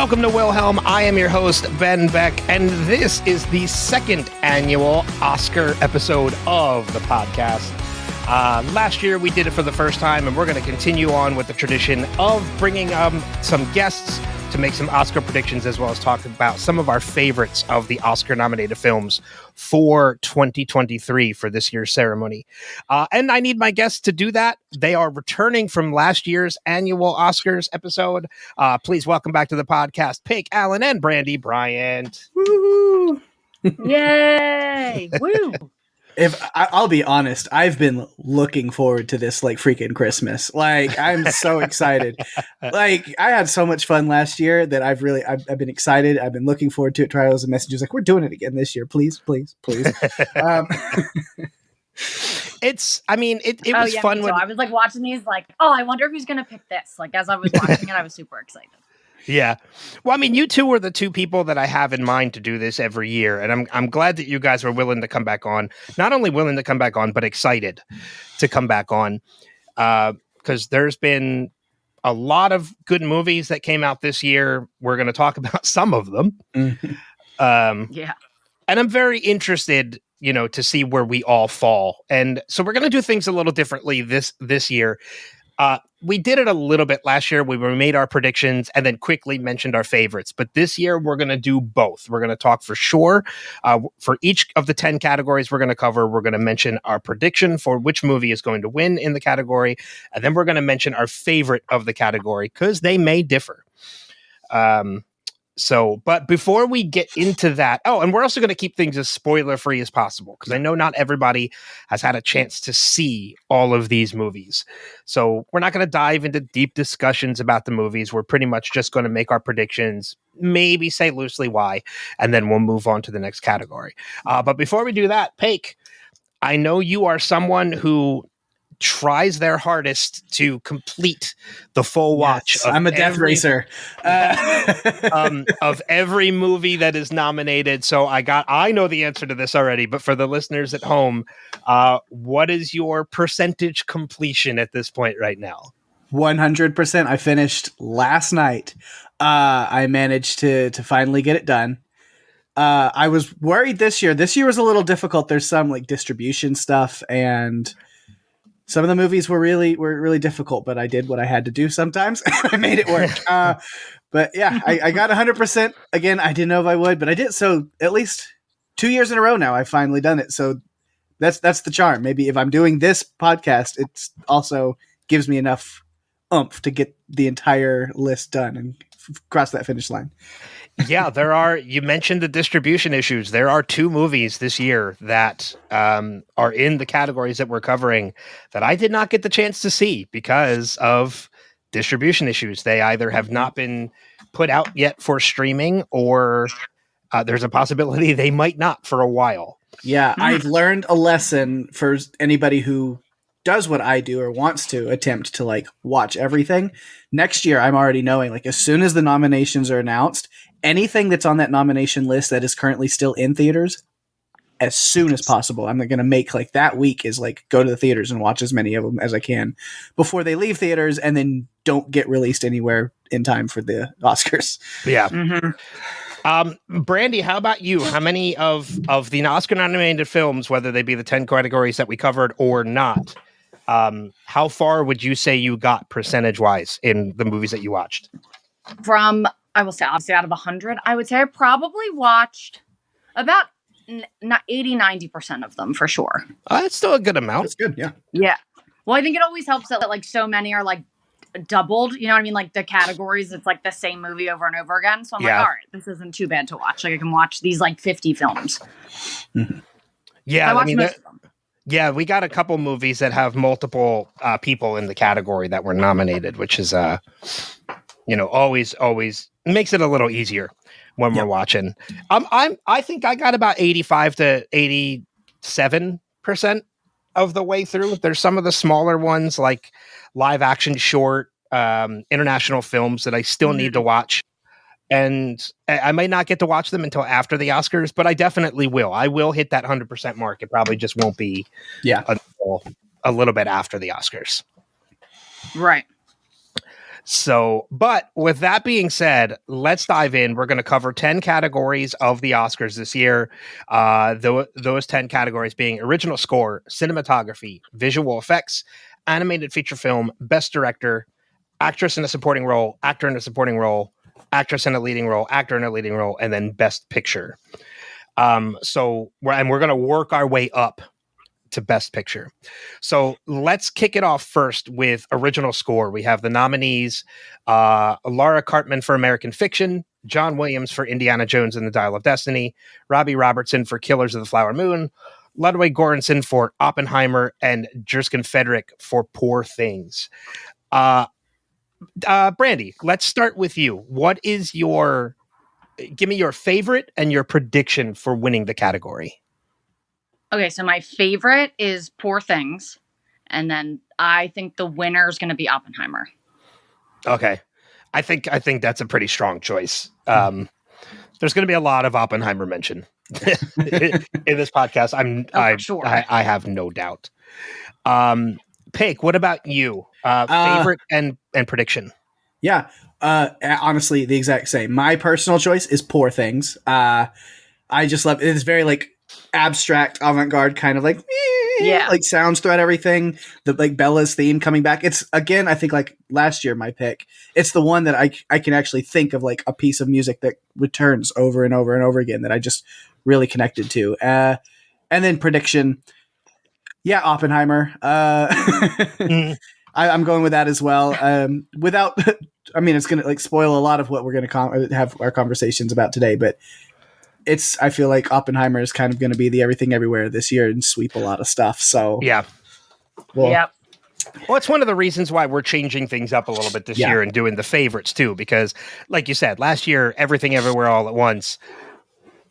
Welcome to Wilhelm. I am your host, Ben Beck, and this is the second annual Oscar episode of the podcast. Last year, we did it for the first time, and we're going to continue on with the tradition of bringing some guests to make some Oscar predictions, as well as talk about some of our favorites of the Oscar-nominated films for 2023 for this year's ceremony. And I need my guests to do that. They are returning from last year's annual Oscars episode. Please welcome back to the podcast, Pake, Alan, and Brandy Bryant. Woo! Yay! Woo! I'll be honest, I've been looking forward to this like freaking Christmas. Like, I'm so excited. Like, I had so much fun last year that I've been excited. I've been looking forward to it. Trials and messages like, we're doing it again this year. Please. It was fun. I was like watching these like, oh, I wonder who's going to pick this. Like, as I was watching it, I was super excited. Yeah. Well, I mean, you two are the two people that I have in mind to do this every year. And I'm glad that you guys were willing to come back on. Not only willing to come back on, but excited to come back on. Because there's been a lot of good movies that came out this year. We're going to talk about some of them. Mm-hmm. Yeah. And I'm very interested, to see where we all fall. And so we're going to do things a little differently this year. We did it a little bit last year. We made our predictions and then quickly mentioned our favorites. But this year, we're going to do both. We're going to talk for sure. For each of the 10 categories we're going to cover, we're going to mention our prediction for which movie is going to win in the category. And then we're going to mention our favorite of the category because they may differ. But before we get into that, and we're also going to keep things as spoiler free as possible because I know not everybody has had a chance to see all of these movies. So we're not going to dive into deep discussions about the movies. We're pretty much just going to make our predictions, maybe say loosely why, and then we'll move on to the next category. But before we do that, Pake, I know you are someone who tries their hardest to complete the full watch. Yes, I'm a death racer. Of every movie that is nominated. So I know the answer to this already, but for the listeners at home, what is your percentage completion at this point right now? 100%. I finished last night. I managed to finally get it done. I was worried this year. This year was a little difficult. There's some like distribution stuff and some of the movies were really difficult, but I did what I had to do sometimes. I made it work. But yeah, I got 100%. Again, I didn't know if I would, but I did. So at least 2 years in a row now, I've finally done it. So that's the charm. Maybe if I'm doing this podcast, it's also gives me enough oomph to get the entire list done and cross that finish line. Yeah, you mentioned the distribution issues. There are 2 movies this year that are in the categories that we're covering that I did not get the chance to see because of distribution issues. They either have not been put out yet for streaming or there's a possibility they might not for a while. Yeah, I've learned a lesson for anybody who does what I do or wants to attempt to like watch everything. Next year, I'm already knowing like as soon as the nominations are announced, anything that's on that nomination list that is currently still in theaters, as soon as possible, I'm going to make like that week is like go to the theaters and watch as many of them as I can before they leave theaters and then don't get released anywhere in time for the Oscars. Yeah. Mm-hmm. Brandy, how about you? How many of the Oscar-nominated films, whether they be the 10 categories that we covered or not, how far would you say you got percentage-wise in the movies that you watched? I will say, obviously, out of 100, I would say I probably watched about 80-90% of them for sure. That's still a good amount. That's good, yeah. Yeah. Well, I think it always helps that like so many are like doubled. You know what I mean? Like the categories, it's like the same movie over and over again. So I'm like, all right, this isn't too bad to watch. Like I can watch these like 50 films. Mm-hmm. Yeah, I watched most of them. Yeah, we got a couple movies that have multiple people in the category that were nominated, which is always makes it a little easier when we're watching. I think I got about 85 to 87% of the way through. There's some of the smaller ones like live action short international films that I still need to watch. And I might not get to watch them until after the Oscars, but I definitely will. I will hit that 100% mark. It probably just won't be until a little bit after the Oscars. Right. So, but with that being said, let's dive in. We're going to cover 10 categories of the Oscars this year. Those 10 categories being original score, cinematography, visual effects, animated feature film, best director, actress in a supporting role, actor in a supporting role, actress in a leading role, actor in a leading role, and then best picture. So we're going to work our way up to best picture. So let's kick it off first with original score. We have the nominees, Laura Cartman for American Fiction, John Williams for Indiana Jones and the Dial of Destiny, Robbie Robertson for Killers of the Flower Moon, Ludwig Göransson for Oppenheimer, and Jerskin Federick for Poor Things. Brandy, let's start with you. Give me your favorite and your prediction for winning the category. Okay, so my favorite is Poor Things, and then I think the winner is going to be Oppenheimer. Okay, I think that's a pretty strong choice. There's going to be a lot of Oppenheimer mention in this podcast. Sure. I have no doubt. Pake, what about you? Favorite and prediction? Yeah, honestly, the exact same. My personal choice is Poor Things. I just love it. It's very like abstract, avant-garde kind of like like sounds throughout everything. The like Bella's theme coming back. It's again, I think like last year my pick. It's the one that I can actually think of like a piece of music that returns over and over and over again that I just really connected to. And then prediction. Yeah, Oppenheimer. I'm going with that as well. Without, I mean, it's going to like spoil a lot of what we're going to have our conversations about today, but I feel like Oppenheimer is kind of going to be the everything everywhere this year and sweep a lot of stuff. So yeah. Well, it's one of the reasons why we're changing things up a little bit this year and doing the favorites too, because like you said, last year, Everything Everywhere All at Once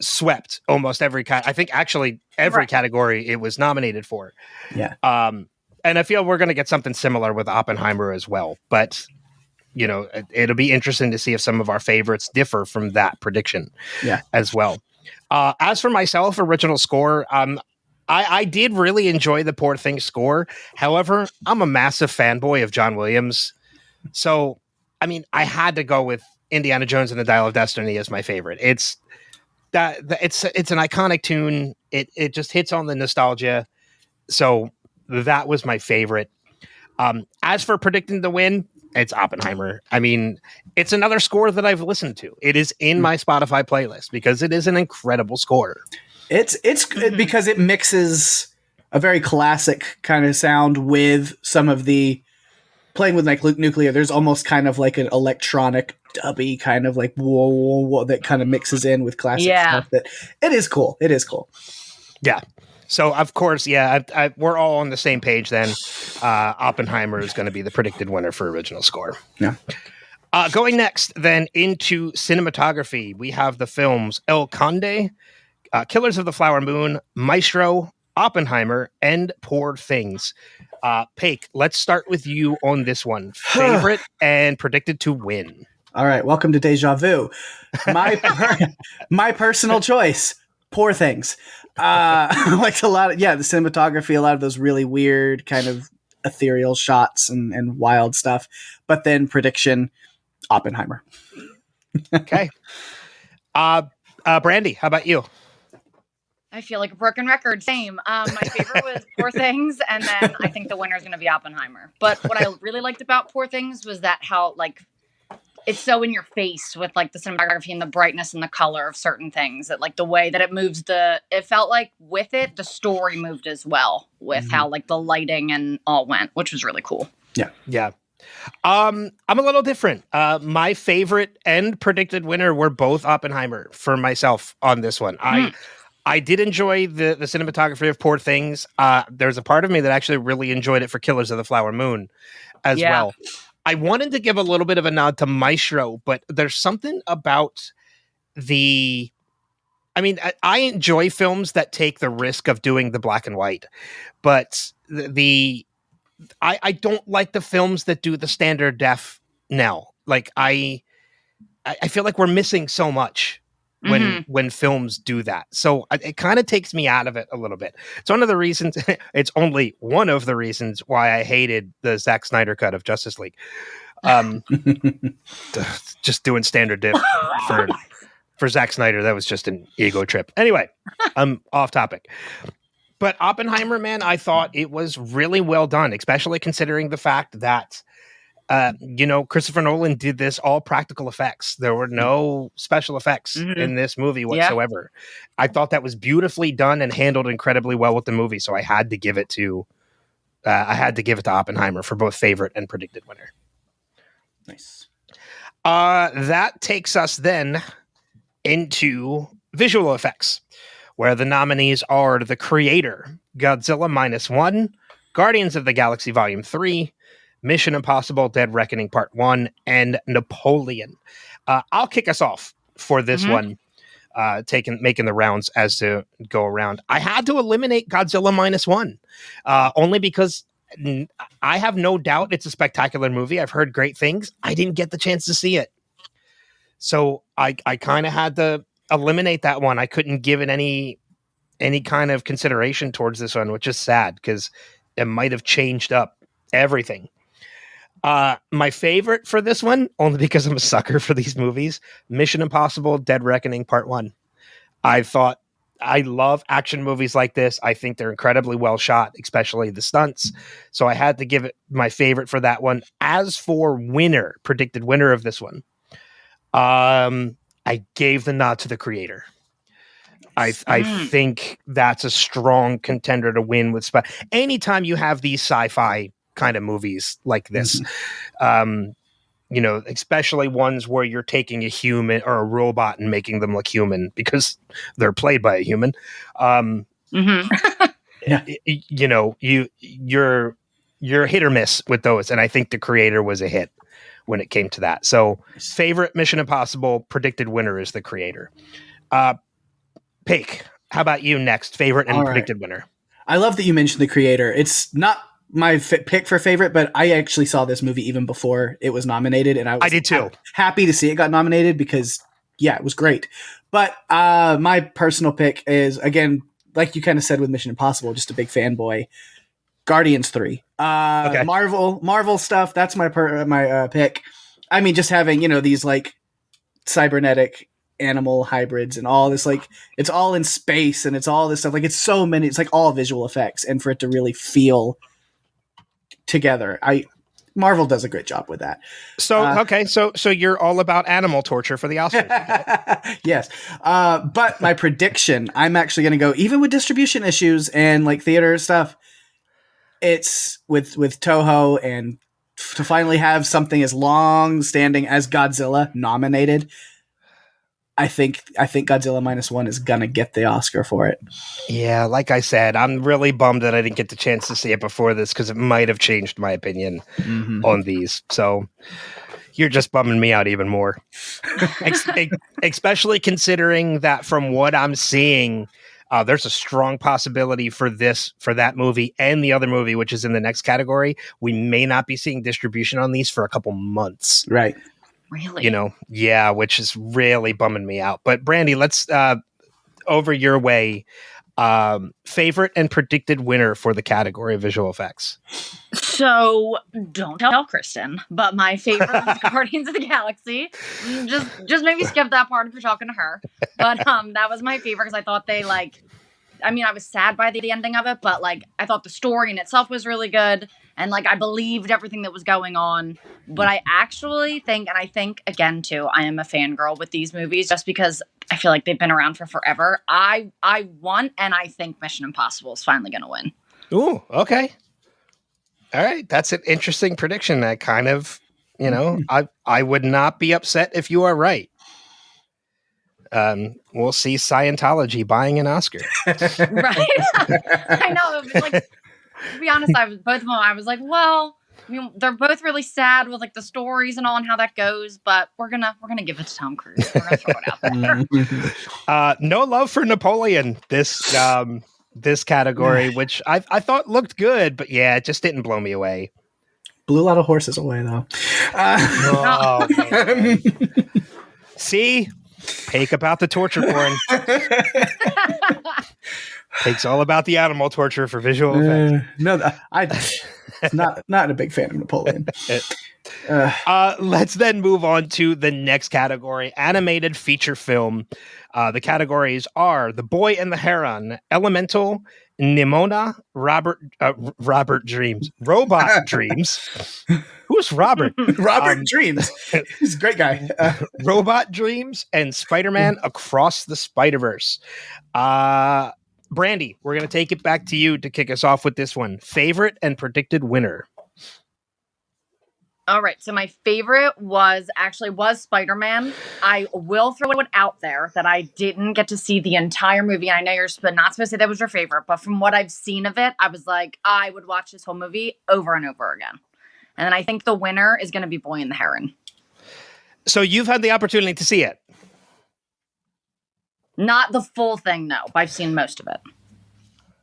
swept almost every I think actually every category it was nominated for. Yeah. And I feel we're going to get something similar with Oppenheimer as well. But, you know, it'll be interesting to see if some of our favorites differ from that prediction as well. As for myself, original score, I did really enjoy the Poor Things score. However, I'm a massive fanboy of John Williams. So, I mean, I had to go with Indiana Jones and the Dial of Destiny as my favorite. It's an iconic tune. It just hits on the nostalgia. So that was my favorite. As for predicting the win, it's Oppenheimer. I mean, it's another score that I've listened to. It is in my Spotify playlist because it is an incredible score. It's good because it mixes a very classic kind of sound with some of the playing with like nuclear. There's almost kind of like an electronic dubby kind of like whoa that kind of mixes in with classic stuff. That it is cool. It is cool. Yeah. So of course, we're all on the same page. Then Oppenheimer is going to be the predicted winner for original score. Yeah. Going next, then into cinematography, we have the films El Conde, Killers of the Flower Moon, Maestro, Oppenheimer, and Poor Things. Pake, let's start with you on this one. Favorite and predicted to win. All right, welcome to Deja Vu. My personal choice, Poor Things. Like a lot of the cinematography, a lot of those really weird kind of ethereal shots and wild stuff. But then prediction, Oppenheimer. Okay. Brandy, how about you? I feel like a broken record. Same. My favorite was Poor Things, and then I think the winner is going to be Oppenheimer. But what I really liked about Poor Things was that how like it's so in your face with like the cinematography and the brightness and the color of certain things. That like the way that it moves it felt like with it the story moved as well with how like the lighting and all went, which was really cool. Yeah. I'm a little different. My favorite and predicted winner were both Oppenheimer for myself on this one. I did enjoy the cinematography of Poor Things. There's a part of me that actually really enjoyed it for Killers of the Flower Moon as well. I wanted to give a little bit of a nod to Maestro, but there's something about I enjoy films that take the risk of doing the black and white, but I don't like the films that do the standard def now. Like I feel like we're missing so much when films do that. So it kind of takes me out of it a little bit. It's one of the reasons, it's only one of the reasons why I hated the Zack Snyder cut of Justice League. Just doing standard diff for Zack Snyder. That was just an ego trip. Anyway, I'm off topic. But Oppenheimer, man, I thought it was really well done, especially considering the fact that, Christopher Nolan did this all practical effects. There were no special effects in this movie whatsoever. Yeah. I thought that was beautifully done and handled incredibly well with the movie. So I had to give it to Oppenheimer for both favorite and predicted winner. Nice. That takes us then into visual effects, where the nominees are The Creator, Godzilla -1, Guardians of the Galaxy Volume 3, Mission Impossible Dead Reckoning Part 1, and Napoleon. I'll kick us off for this one, making the rounds as to go around. I had to eliminate Godzilla -1, only because I have no doubt it's a spectacular movie. I've heard great things. I didn't get the chance to see it. So I kind of had to eliminate that one. I couldn't give it any kind of consideration towards this one, which is sad because it might have changed up everything. My favorite for this one, only because I'm a sucker for these movies, Mission Impossible Dead Reckoning Part 1. I love action movies like this. I think they're incredibly well shot, especially the stunts. So I had to give it my favorite for that one. As for predicted winner of this one, I gave the nod to The Creator. I think that's a strong contender to win with anytime you have these sci-fi kind of movies like this, especially ones where you're taking a human or a robot and making them look human because they're played by a human. You're hit or miss with those. And I think The Creator was a hit when it came to that. So favorite Mission Impossible, predicted winner is The Creator. Pake, how about you next? Favorite and predicted winner. I love that you mentioned The Creator. It's not my pick for favorite, but I actually saw this movie even before it was nominated, and I did too. Happy to see it got nominated because it was great. But my personal pick is, again, like you kind of said with Mission Impossible, just a big fanboy. Guardians 3. Okay. Marvel stuff. That's my pick. I mean, just having, these like cybernetic animal hybrids and all this, like, it's all in space and it's all this stuff. Like, it's so many, it's like all visual effects, and for it to really feel together, Marvel does a great job with that. So you're all about animal torture for the Oscars. Yes. But my prediction, I'm actually going to go, even with distribution issues and like theater stuff, it's with Toho, and to finally have something as long standing as Godzilla nominated, I think Godzilla -1 is gonna get the Oscar for it. Yeah, like I said, I'm really bummed that I didn't get the chance to see it before this because it might have changed my opinion on these. So you're just bumming me out even more, especially considering that from what I'm seeing, there's a strong possibility for that movie and the other movie, which is in the next category. We may not be seeing distribution on these for a couple months. Right. Really? Which is really bumming me out. But Brandy, let's over your way. Favorite and predicted winner for the category of visual effects. So don't tell Kristen, but my favorite was Guardians of the Galaxy. Just maybe skip that part if you're talking to her. But that was my favorite because I thought they I was sad by the ending of it, but I thought the story in itself was really good. And I believed everything that was going on. But I actually think, and I think again too, I am a fangirl with these movies just because I feel like they've been around for forever. I want, and I think Mission Impossible is finally going to win. Ooh, okay. All right. That's an interesting prediction. I kind of, I would not be upset if you are right. We'll see Scientology buying an Oscar. Right. I know. It was to be honest, both of them, I was like, well, they're both really sad with the stories and all and how that goes, but we're gonna give it to Tom Cruise. We're gonna throw it out there. No love for Napoleon this category, which I thought looked good, but it just didn't blow me away. Blew a lot of horses away though. See, Pake about the torture porn. Pake's all about the animal torture for visual effects. Not a big fan of Napoleon. Let's then move on to the next category, animated feature film. The categories are The Boy and the Heron, Elemental, Nimona, Robert Dreams, Robot Dreams. Who's Robert? Robert Dreams. He's a great guy. Robot Dreams and Spider-Man Across the Spider-Verse. Brandy, we're going to take it back to you to kick us off with this one. Favorite and predicted winner. All right, so my favorite was Spider-Man. I will throw it out there that I didn't get to see the entire movie. I know you're not supposed to say that was your favorite, but from what I've seen of it, I was like, I would watch this whole movie over and over again. And then I think the winner is going to be Boy and the Heron. So you've had the opportunity to see it? Not the full thing, no, but I've seen most of it.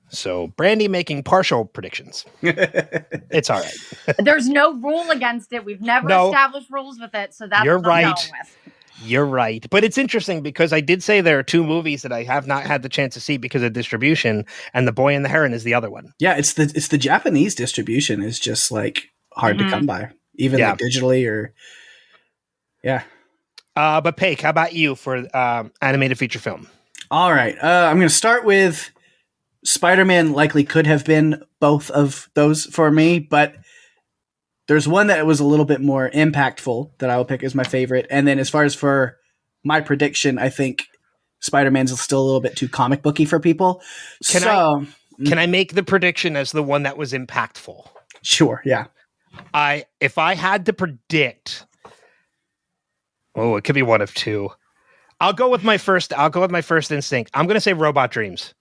So Brandy making partial predictions. It's all right. There's no rule against it. We've never established rules with it, so that's You're what I'm right. going with. You're right. But it's interesting because I did say there are two movies that I have not had the chance to see because of distribution, and The Boy and the Heron is the other one. Yeah, it's the Japanese distribution is just like hard to come by, even like digitally or But Pake, how about you for animated feature film? All right. I'm going to start with Spider-Man. Likely could have been both of those for me, but there's one that was a little bit more impactful that I will pick as my favorite. And then as far as for my prediction, I think Spider-Man's still a little bit too comic booky for people. Can I make the prediction as the one that was impactful? Sure. Yeah. If I had to predict, it could be one of two. I'll go with my first instinct. I'm going to say Robot Dreams.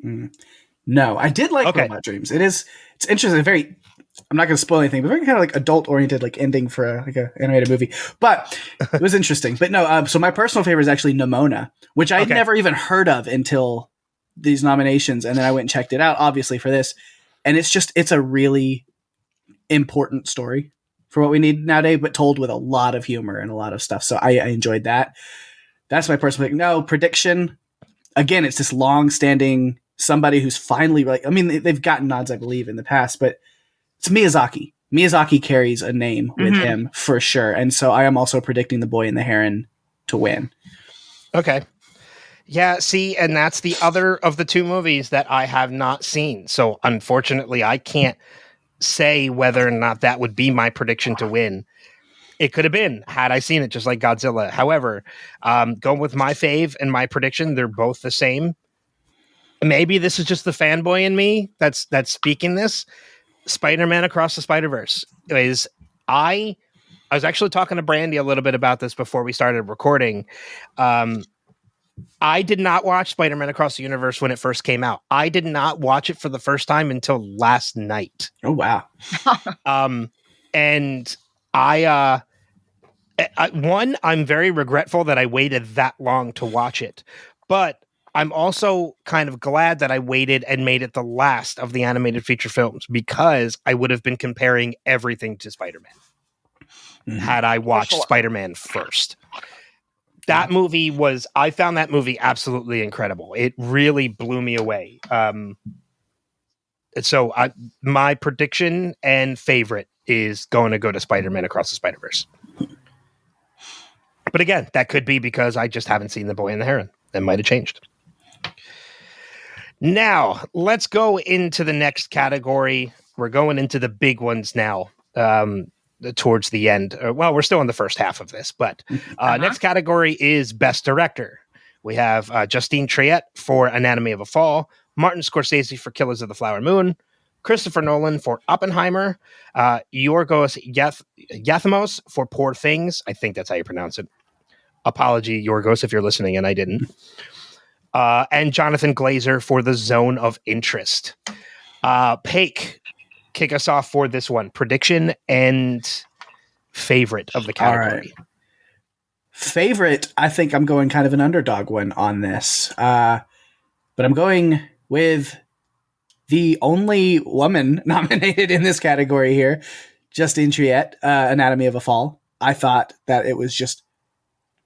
No, I did like Robot Dreams. It's interesting. I'm not going to spoil anything, but very kind of like adult oriented, like ending for a animated movie, but it was interesting. But no, so my personal favorite is actually Nimona, which I'd never even heard of until these nominations. And then I went and checked it out, obviously for this. And it's a really important story for what we need nowadays, but told with a lot of humor and a lot of stuff. So I enjoyed that. That's my personal pick. No, prediction. Again, it's this long-standing somebody who's finally they've gotten nods, I believe, in the past, but it's Miyazaki. Miyazaki carries a name with him for sure. And so I am also predicting The Boy and the Heron to win. Okay. Yeah, see, and that's the other of the two movies that I have not seen. So unfortunately, I can't say whether or not that would be my prediction to win. It could have been had I seen it, just like Godzilla. However, going with my fave and my prediction, they're both the same. Maybe this is just the fanboy in me that's speaking this. Spider-Man Across the Spider-Verse is I was actually talking to Brandy a little bit about this before we started recording. I did not watch Spider-Man Across the Universe when it first came out. I did not watch it for the first time until last night. Oh, wow. And I'm very regretful that I waited that long to watch it, but I'm also kind of glad that I waited and made it the last of the animated feature films because I would have been comparing everything to Spider-Man had I watched Spider-Man first. That movie I found that movie absolutely incredible. It really blew me away. So my prediction and favorite is going to go to Spider-Man Across the Spider-Verse. But again, that could be because I just haven't seen The Boy and the Heron. That might have changed. Now, let's go into the next category. We're going into the big ones now, towards the end. Well, we're still in the first half of this, but next category is Best Director. We have Justine Triet for Anatomy of a Fall, Martin Scorsese for Killers of the Flower Moon, Christopher Nolan for Oppenheimer, Yorgos Lanthimos for Poor Things. I think that's how you pronounce it. Apology, Yorgos, if you're listening and I didn't. And Jonathan Glazer for The Zone of Interest. Pake, kick us off for this one. Prediction and favorite of the category. All right. Favorite, I think I'm going kind of an underdog one on this. But I'm going with the only woman nominated in this category here, Justine Triet, Anatomy of a Fall. I thought that it was just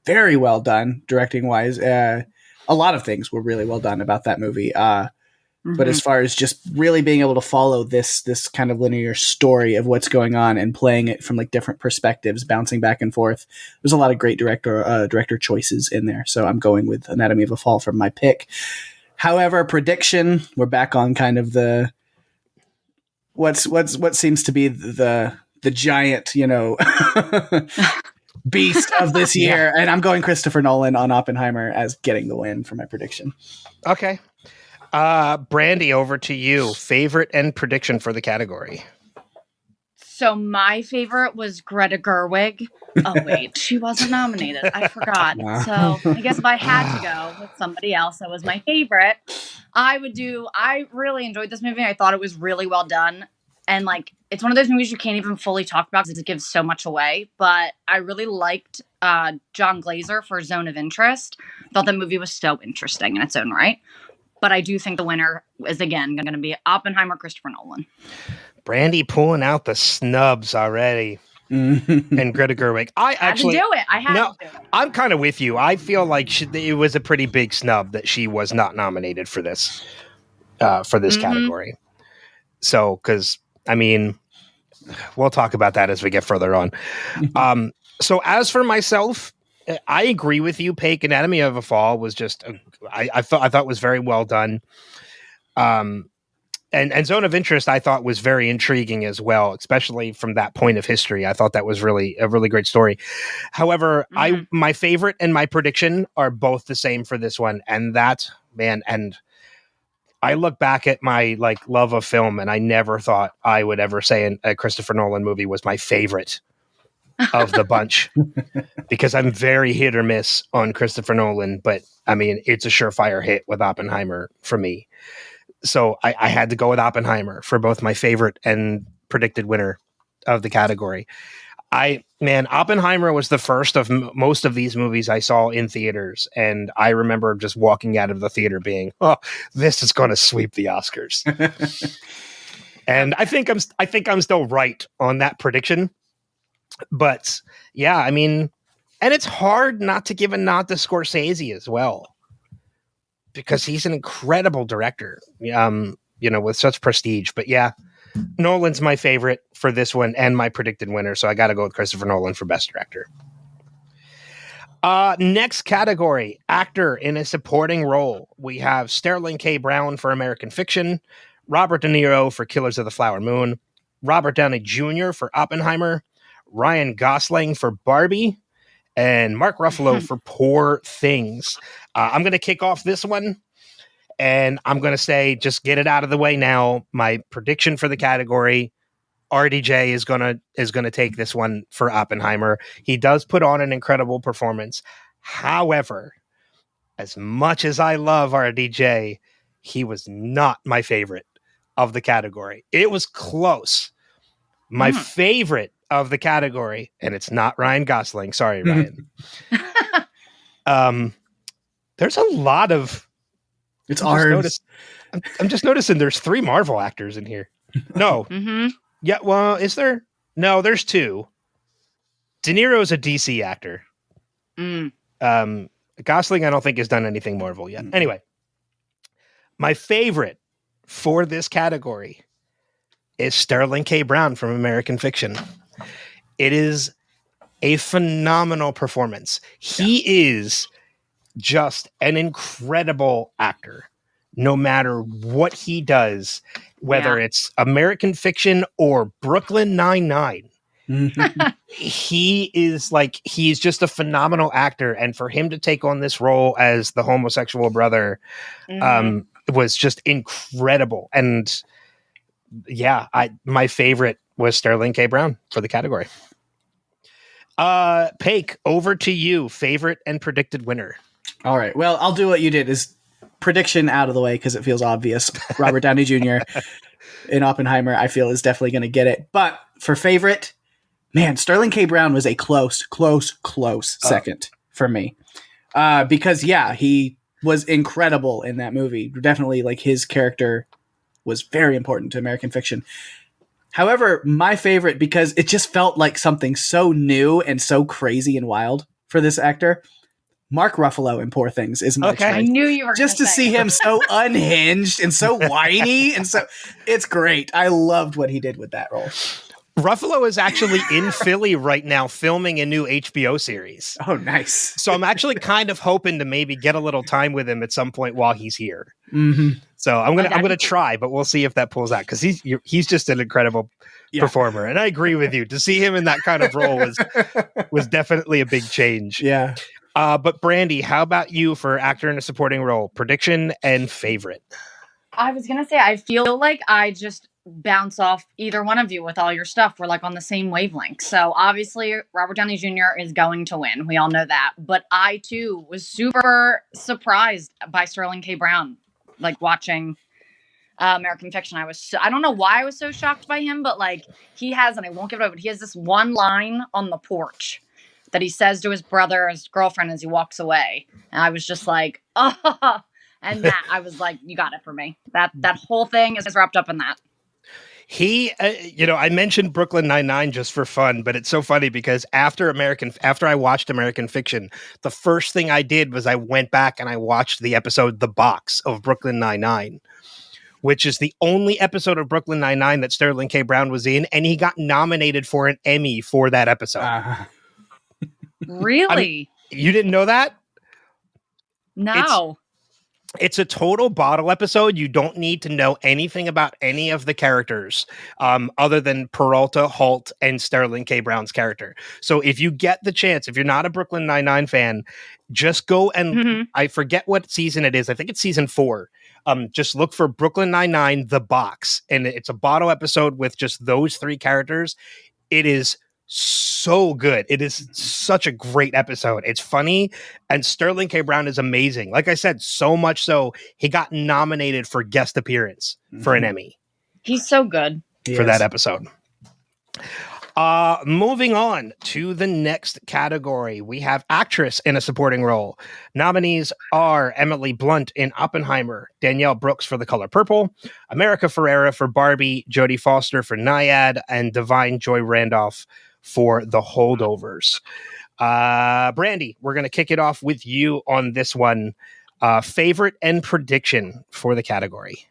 very well done, directing-wise. A lot of things were really well done about that movie. But as far as just really being able to follow this kind of linear story of what's going on and playing it from like different perspectives, bouncing back and forth, there's a lot of great director choices in there. So I'm going with Anatomy of a Fall for my pick. However, prediction, we're back on kind of the what seems to be the giant, beast of this year, and I'm going Christopher Nolan on Oppenheimer as getting the win for my prediction. Okay. Brandy, over to you. Favorite and prediction for the category. So my favorite was Greta Gerwig. Oh wait, she wasn't nominated. I forgot. So I guess if I had to go with somebody else that was my favorite, I really enjoyed this movie. I thought it was really well done. And like, it's one of those movies you can't even fully talk about because it gives so much away. But I really liked John Glazer for Zone of Interest. Thought the movie was so interesting in its own right. But I do think the winner is, again, going to be Oppenheimer, Christopher Nolan. Brandy pulling out the snubs already. And Greta Gerwig. I had to do it. I'm kind of with you. I feel like it was a pretty big snub that she was not nominated for this category. So, because, I mean, we'll talk about that as we get further on. So as for myself, I agree with you. Pake, Anatomy of a Fall was just, I thought was very well done. And Zone of Interest, I thought was very intriguing as well, especially from that point of history. I thought that was really a really great story. However, my favorite and my prediction are both the same for this one. And that, man, and I look back at my like love of film, and I never thought I would ever say a Christopher Nolan movie was my favorite of the bunch, because I'm very hit or miss on Christopher Nolan, but I mean, it's a surefire hit with Oppenheimer for me. So I had to go with Oppenheimer for both my favorite and predicted winner of the category. Oppenheimer was the first of most of these movies I saw in theaters, and I remember just walking out of the theater being, "Oh, this is going to sweep the Oscars." And I think I'm still right on that prediction. But yeah, I mean, and it's hard not to give a nod to Scorsese as well, because he's an incredible director, with such prestige. But yeah, Nolan's my favorite for this one and my predicted winner. So I got to go with Christopher Nolan for Best Director. Next category, actor in a supporting role. We have Sterling K. Brown for American Fiction, Robert De Niro for Killers of the Flower Moon, Robert Downey Jr. for Oppenheimer, Ryan Gosling for Barbie, and Mark Ruffalo for Poor Things. I'm going to kick off this one, and I'm going to say, just get it out of the way now. My prediction for the category, RDJ is going to take this one for Oppenheimer. He does put on an incredible performance. However, as much as I love RDJ, he was not my favorite of the category. It was close. My favorite of the category, and it's not Ryan Gosling. Sorry, Ryan. There's a lot of. It's ours. I'm just noticing there's 3 Marvel actors in here. No. Yeah. Well, is there? No, there's 2. De Niro's a DC actor. Gosling, I don't think has done anything Marvel yet. Anyway, my favorite for this category is Sterling K. Brown from American Fiction. It is a phenomenal performance. He is just an incredible actor, no matter what he does, whether it's American Fiction or Brooklyn Nine-Nine. He's just a phenomenal actor. And for him to take on this role as the homosexual brother was just incredible. And yeah, my favorite was Sterling K. Brown for the category. Pake, over to you. Favorite and predicted winner. All right. Well, I'll do what you did, is prediction out of the way because it feels obvious. Robert Downey Jr. in Oppenheimer, I feel, is definitely going to get it. But for favorite, man, Sterling K. Brown was a close second for me. Because he was incredible in that movie. Definitely, like, his character was very important to American Fiction. However, my favorite, because it just felt like something so new and so crazy and wild for this actor, Mark Ruffalo in Poor Things is my Okay. I choice. knew you were Just to gonna say see it. him so unhinged and so whiny, and so it's great. I loved what he did with that role. Ruffalo is actually in Philly right now filming a new HBO series. Oh, nice. So I'm actually kind of hoping to maybe get a little time with him at some point while he's here. Mm-hmm. So I'm that'd gonna be try, but we'll see if that pulls out because he's just an incredible performer, and I agree with you. To see him in that kind of role was definitely a big change. Yeah. But Brandy, how about you for actor in a supporting role? Prediction and favorite. I was gonna say, I feel like I just bounce off either one of you with all your stuff. We're like on the same wavelength. So obviously, Robert Downey Jr. is going to win. We all know that. But I too was super surprised by Sterling K. Brown. Like watching American Fiction, I don't know why I was so shocked by him, but like he has, and I won't give it up, but he has this one line on the porch that he says to his brother, his girlfriend, as he walks away, and I was just like, oh. And that, I was like, you got it for me. That whole thing is wrapped up in that. He, I mentioned Brooklyn Nine-Nine just for fun, but it's so funny because after I watched American Fiction, the first thing I did was I went back and I watched the episode The Box of Brooklyn Nine-Nine, which is the only episode of Brooklyn Nine-Nine that Sterling K. Brown was in, and he got nominated for an Emmy for that episode. Really? I mean, you didn't know that? No. It's a total bottle episode. You don't need to know anything about any of the characters other than Peralta, Holt, and Sterling K. Brown's character. So if you get the chance, if you're not a Brooklyn Nine-Nine fan, just go and I forget what season it is. I think it's season 4. Just look for Brooklyn Nine-Nine, The Box. And it's a bottle episode with just those 3 characters. It is so good. It is such a great episode. It's funny, and Sterling K. Brown is amazing. Like I said, so much so he got nominated for guest appearance for an Emmy. He's so good for that episode. Moving on to the next category, we have actress in a supporting role. Nominees are Emily Blunt in Oppenheimer, Danielle Brooks for The Color Purple, America Ferrera for Barbie, Jodie Foster for Nyad, and Divine Joy Randolph for The Holdovers. Brandy, we're going to kick it off with you on this one. Favorite and prediction for the category.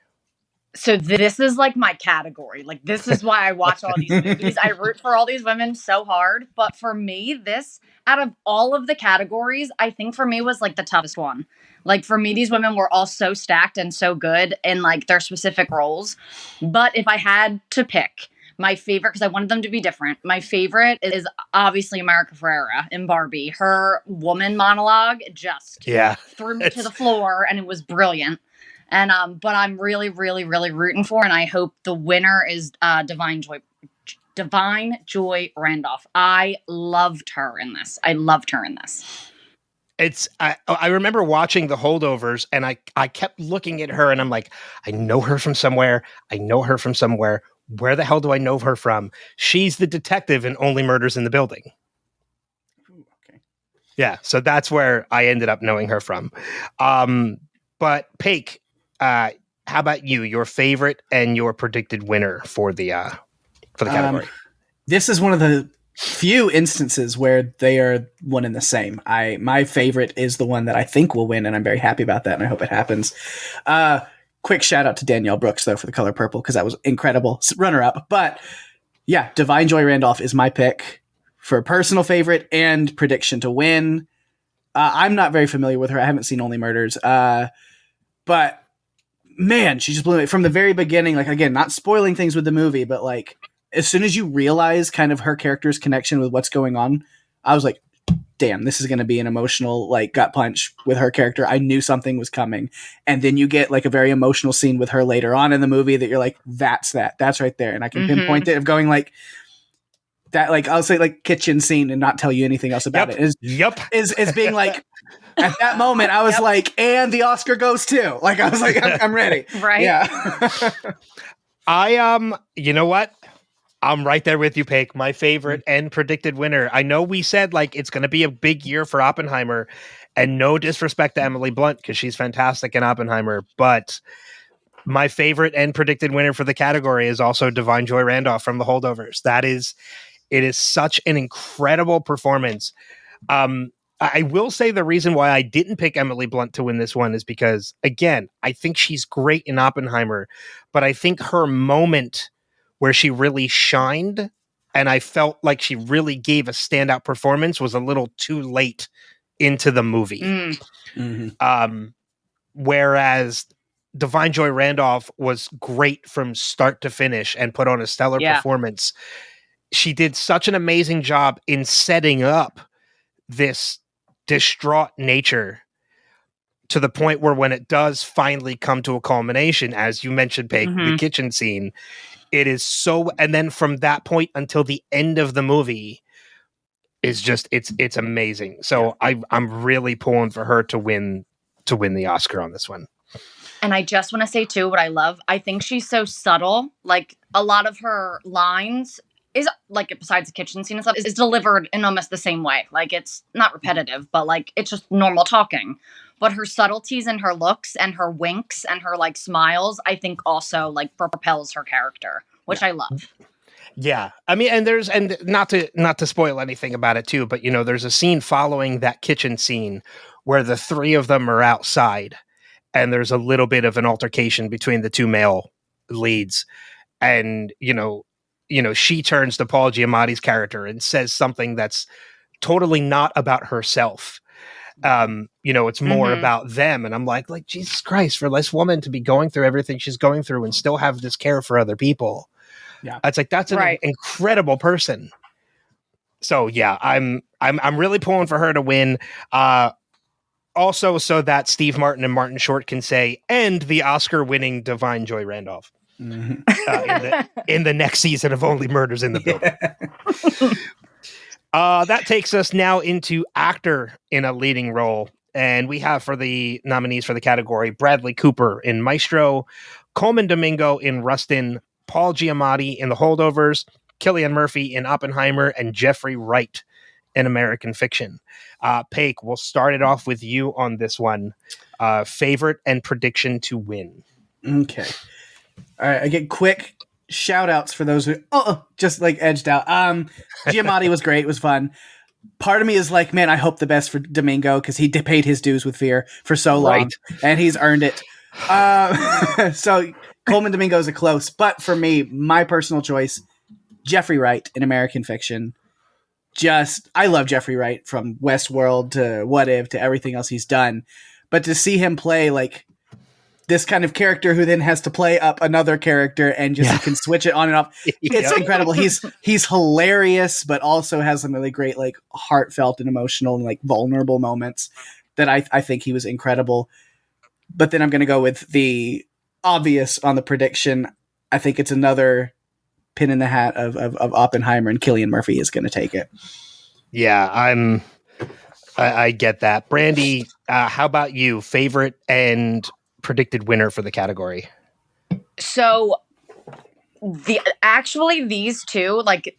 So this is like my category. Like this is why I watch all these movies. I root for all these women so hard. But for me, this, out of all of the categories, I think for me was like the toughest one. Like for me, these women were all so stacked and so good in like their specific roles. But if I had to pick my favorite, because I wanted them to be different, my favorite is obviously America Ferrera in Barbie. Her woman monologue just threw me to the floor, and it was brilliant. And but I'm really, really, really rooting for, and I hope the winner is Divine Joy Randolph. I loved her in this. I remember watching The Holdovers, and I kept looking at her, and I'm like, I know her from somewhere. Where the hell do I know her from? She's the detective in Only Murders in the Building. Ooh, okay. Yeah, so that's where I ended up knowing her from. But Pake, how about you? Your favorite and your predicted winner for the category. This is one of the few instances where they are one and the same. My favorite is the one that I think will win, and I'm very happy about that, and I hope it happens. Quick shout out to Danielle Brooks, though, for The Color Purple, because that was incredible. Runner-up. But yeah, Divine Joy Randolph is my pick for personal favorite and prediction to win. I'm not very familiar with her. I haven't seen Only Murders. But man, she just blew me from the very beginning. Like, again, not spoiling things with the movie, but like as soon as you realize kind of her character's connection with what's going on, I was like, damn, this is going to be an emotional like gut punch with her character. I knew something was coming. And then you get like a very emotional scene with her later on in the movie that you're like, that's right there. And I can pinpoint it of going like that, like I'll say like kitchen scene and not tell you anything else about it. Is being like, at that moment, I was like, and the Oscar goes too. Like, I was like, I'm ready. Right. Yeah. You know what? I'm right there with you, Pake. My favorite and predicted winner. I know we said like it's going to be a big year for Oppenheimer, and no disrespect to Emily Blunt because she's fantastic in Oppenheimer, but my favorite and predicted winner for the category is also Divine Joy Randolph from The Holdovers. It is such an incredible performance. I will say the reason why I didn't pick Emily Blunt to win this one is because, again, I think she's great in Oppenheimer, but I think her moment where she really shined and I felt like she really gave a standout performance was a little too late into the movie. Whereas Divine Joy Randolph was great from start to finish and put on a stellar performance. She did such an amazing job in setting up this distraught nature to the point where when it does finally come to a culmination, as you mentioned, Peg, the kitchen scene, it is so, and then from that point until the end of the movie is just, it's amazing. So I'm really pulling for her to win the Oscar on this one. And I just want to say too, what I love, I think she's so subtle. Like a lot of her lines is like, besides the kitchen scene and stuff, is delivered in almost the same way. Like it's not repetitive, but like it's just normal talking. But her subtleties and her looks and her winks and her like smiles, I think also like propels her character, which I love. Yeah. I mean, and not to spoil anything about it too, but you know, there's a scene following that kitchen scene where the three of them are outside and there's a little bit of an altercation between the two male leads. And, you know, she turns to Paul Giamatti's character and says something that's totally not about herself. You know, it's more about them. And I'm like, Jesus Christ, for this woman to be going through everything she's going through and still have this care for other people. Yeah. It's like, that's an incredible person. So yeah, I'm really pulling for her to win. Also so that Steve Martin and Martin Short can say, and the Oscar winning Divine Joy Randolph. In the next season of Only Murders in the Building. That takes us now into actor in a leading role. And we have for the nominees for the category, Bradley Cooper in Maestro, Coleman Domingo in Rustin, Paul Giamatti in The Holdovers, Cillian Murphy in Oppenheimer, and Jeffrey Wright in American Fiction. Pake, we'll start it off with you on this one. Favorite and prediction to win. Okay. All right, I get quick shout outs for those who just like edged out. Giamatti was great, it was fun. Part of me is like, man, I hope the best for Domingo because he paid his dues with Fear for so long and he's earned it. So Coleman Domingo is a close, but for me, my personal choice, Jeffrey Wright in American Fiction. I love Jeffrey Wright from Westworld to What If to everything else he's done. But to see him play like this kind of character who then has to play up another character and just he can switch it on and off. It's incredible. He's hilarious, but also has some really great, like heartfelt and emotional and like vulnerable moments that I think he was incredible. But then I'm going to go with the obvious on the prediction. I think it's another pin in the hat of Oppenheimer, and Cillian Murphy is going to take it. Yeah, I get that. Brandy, how about you? Favorite and predicted winner for the category? So these two, like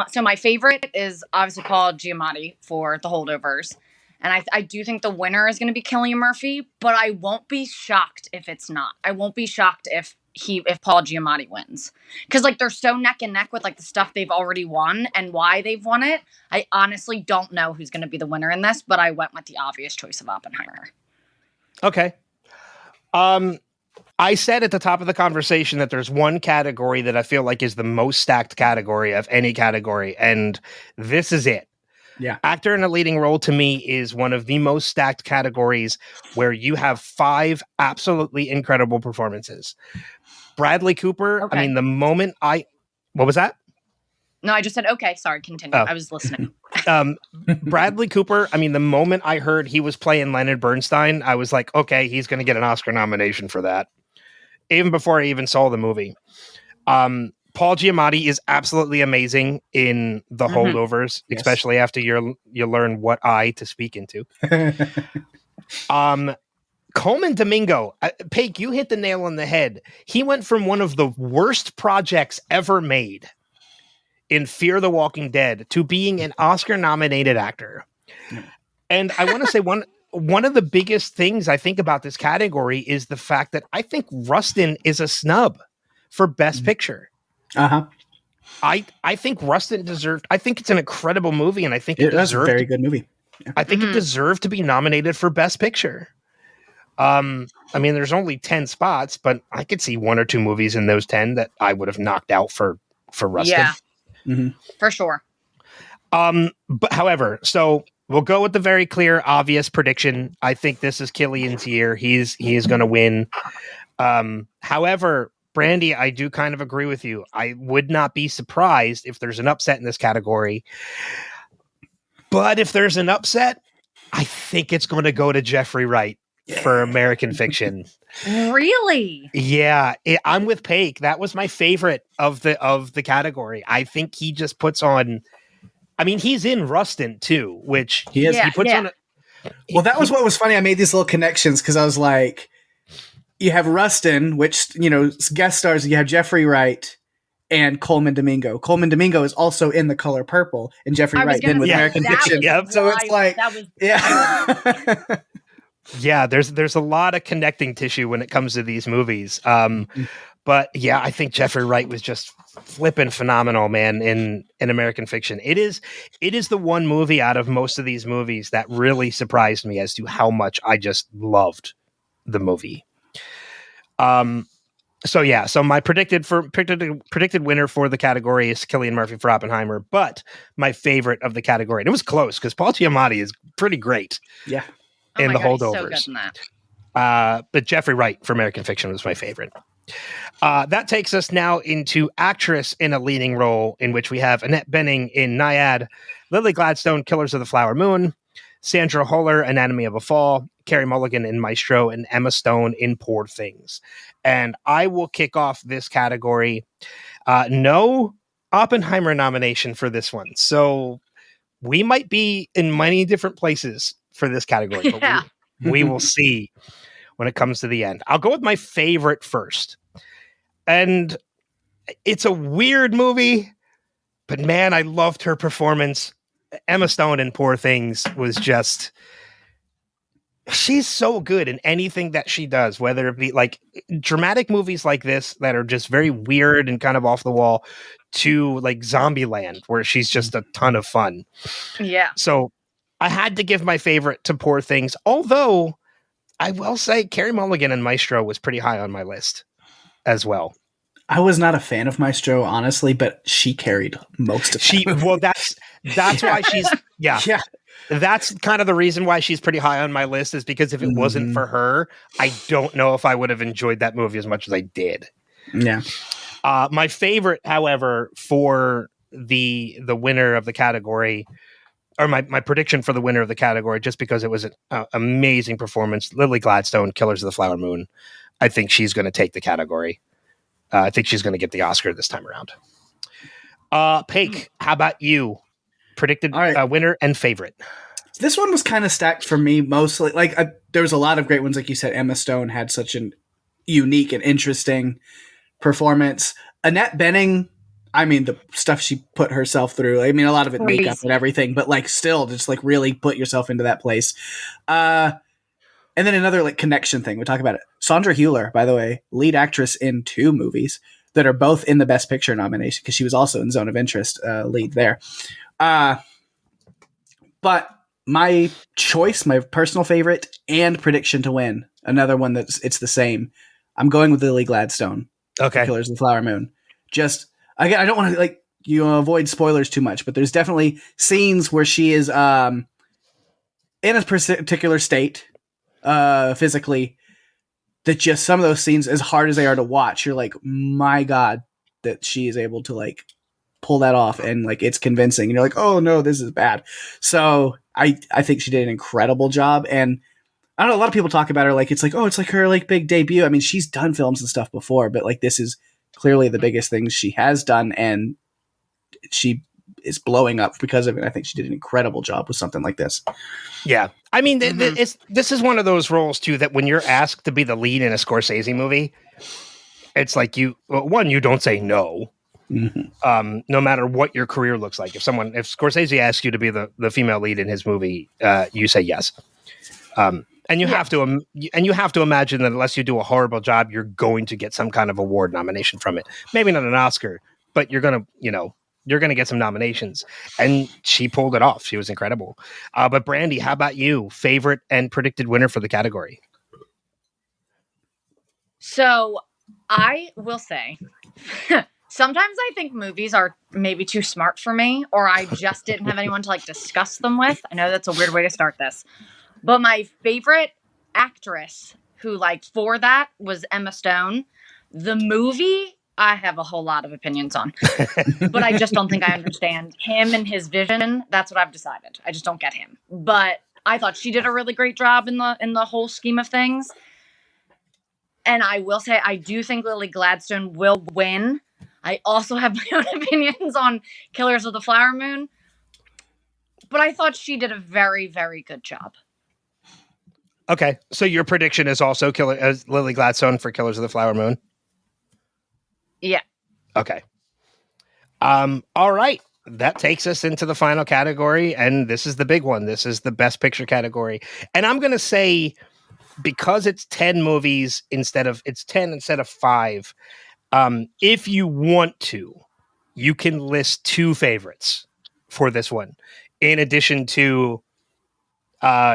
so my favorite is obviously Paul Giamatti for The Holdovers. And I do think the winner is going to be Cillian Murphy, but I won't be shocked if it's not. I won't be shocked if Paul Giamatti wins. Because like they're so neck and neck with like the stuff they've already won and why they've won it. I honestly don't know who's going to be the winner in this, but I went with the obvious choice of Oppenheimer. Okay. I said at the top of the conversation that there's one category that I feel like is the most stacked category of any category, and this is it. Yeah. Actor in a leading role to me is one of the most stacked categories where you have 5 absolutely incredible performances. Bradley Cooper, I mean, the moment what was that? No, I just said, okay, sorry, continue. I was listening. Bradley Cooper, I mean, the moment I heard he was playing Leonard Bernstein, I was like, okay, he's going to get an Oscar nomination for that. Even before I even saw the movie. Paul Giamatti is absolutely amazing in The Holdovers, especially after you learn what eye to speak into. Coleman Domingo, Pake, you hit the nail on the head. He went from one of the worst projects ever made in Fear the Walking Dead to being an Oscar-nominated actor. And I want to say one of the biggest things I think about this category is the fact that I think Rustin is a snub for Best Picture. I think Rustin deserved. I think it's an incredible movie, and I think it deserved. It's a very good movie. I think it deserved to be nominated for Best Picture. I mean, there's only 10 spots, but I could see 1 or 2 movies in those 10 that I would have knocked out for Rustin. Yeah, for sure. But however, so we'll go with the very clear, obvious prediction. I think this is Killian's year. He is going to win. However, Brandy, I do kind of agree with you. I would not be surprised if there's an upset in this category. But if there's an upset, I think it's going to go to Jeffrey Wright for American Fiction. Really? Yeah, I'm with Pake. That was my favorite of the category. I think he just puts on. I mean, he's in Rustin too, which he puts on. Well, that was what was funny. I made these little connections because I was like, you have Rustin, which, guest stars. You have Jeffrey Wright and Coleman Domingo. Coleman Domingo is also in The Color Purple, and Jeffrey Wright then with American Fiction. So it's like, yeah, there's a lot of connecting tissue when it comes to these movies. But yeah, I think Jeffrey Wright was just flipping phenomenal, man, in American Fiction. It is the one movie out of most of these movies that really surprised me as to how much I just loved the movie. So my predicted winner for the category is Cillian Murphy for Oppenheimer, but my favorite of the category, and it was close because Paul Giamatti is pretty great. Yeah. In The Holdovers. So good in that. But Jeffrey Wright for American Fiction was my favorite. That takes us now into actress in a leading role, in which we have Annette Bening in Naiad, Lily Gladstone, Killers of the Flower Moon, Sandra Huller, Anatomy of a Fall, Carey Mulligan in Maestro, and Emma Stone in Poor Things. And I will kick off this category. No Oppenheimer nomination for this one. So we might be in many different places for this category. But we will see when it comes to the end. I'll go with my favorite first. And it's a weird movie, but man, I loved her performance. Emma Stone in Poor Things was just... She's so good in anything that she does, whether it be like dramatic movies like this that are just very weird and kind of off the wall, to like Zombieland, where she's just a ton of fun. Yeah. So I had to give my favorite to Poor Things, although I will say Carey Mulligan and Maestro was pretty high on my list as well. I was not a fan of Maestro, honestly, but she carried most of it. Well, that's why she's yeah. That's kind of the reason why she's pretty high on my list, is because if it wasn't for her, I don't know if I would have enjoyed that movie as much as I did. Yeah. My favorite, however, for the winner of the category, or my prediction for the winner of the category, just because it was an amazing performance, Lily Gladstone, Killers of the Flower Moon. I think she's going to take the category. I think she's going to get the Oscar this time around. Pake, how about you? Predicted winner and favorite. This one was kind of stacked for me, mostly. Like there was a lot of great ones, like you said. Emma Stone had such an unique and interesting performance. Annette Bening, I mean, the stuff she put herself through. I mean, a lot of it makeup and everything, but like still, just like really put yourself into that place. And then another like connection thing. We talk about it. Sandra Hüller, by the way, lead actress in 2 movies that are both in the Best Picture nomination, because she was also in Zone of Interest, lead there. But my choice, my personal favorite and prediction to win, another one it's the same. I'm going with Lily Gladstone. Okay. Killers of the Flower Moon. Just, again, I don't want to avoid spoilers too much, but there's definitely scenes where she is in a particular state physically, that just some of those scenes, as hard as they are to watch, you're like, my God, that she is able to like pull that off, and like it's convincing, and you're like, oh no, this is bad. So I think she did an incredible job. And I don't know, a lot of people talk about her like it's like, oh, it's like her like big debut. I mean, she's done films and stuff before, but like this is clearly the biggest thing she has done, and she is blowing up because of it. I think she did an incredible job with something like this. Yeah. I mean, this is one of those roles too, that when you're asked to be the lead in a Scorsese movie, it's like you don't say no. Mm-hmm. No matter what your career looks like. If Scorsese asks you to be the female lead in his movie, you say yes. And you have to imagine that unless you do a horrible job, you're going to get some kind of award nomination from it. Maybe not an Oscar, but you're gonna, you're going to get some nominations. And she pulled it off. She was incredible. But Brandy, how about you? Favorite and predicted winner for the category? So I will say, sometimes I think movies are maybe too smart for me, or I just didn't have anyone to like discuss them with. I know that's a weird way to start this, but my favorite actress who like for that was Emma Stone. The movie, I have a whole lot of opinions on, but I just don't think I understand him and his vision. That's what I've decided. I just don't get him. But I thought she did a really great job in the whole scheme of things. And I will say, I do think Lily Gladstone will win. I also have my own opinions on Killers of the Flower Moon, but I thought she did a very, very good job. Okay, so your prediction is also Lily Gladstone for Killers of the Flower Moon? Yeah. Okay. All right. That takes us into the final category, and this is the big one. This is the Best Picture category. And I'm going to say, because it's 10 movies it's 10 instead of 5, if you want to, you can list 2 favorites for this one, in addition to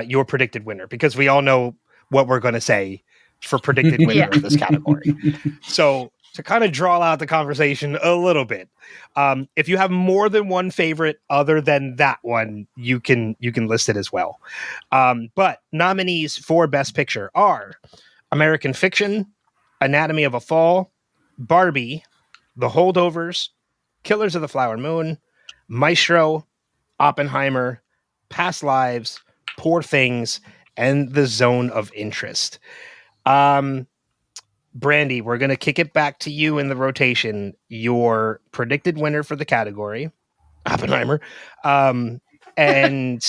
your predicted winner, because we all know what we're going to say for predicted winner of this category. So to kind of draw out the conversation a little bit, if you have more than one favorite other than that one, you can list it as well. But nominees for Best Picture are American Fiction, Anatomy of a Fall, Barbie, The Holdovers, Killers of the Flower Moon, Maestro, Oppenheimer, Past Lives, Poor Things, and The Zone of Interest. Brandy, we're going to kick it back to you in the rotation. Your predicted winner for the category, Oppenheimer, and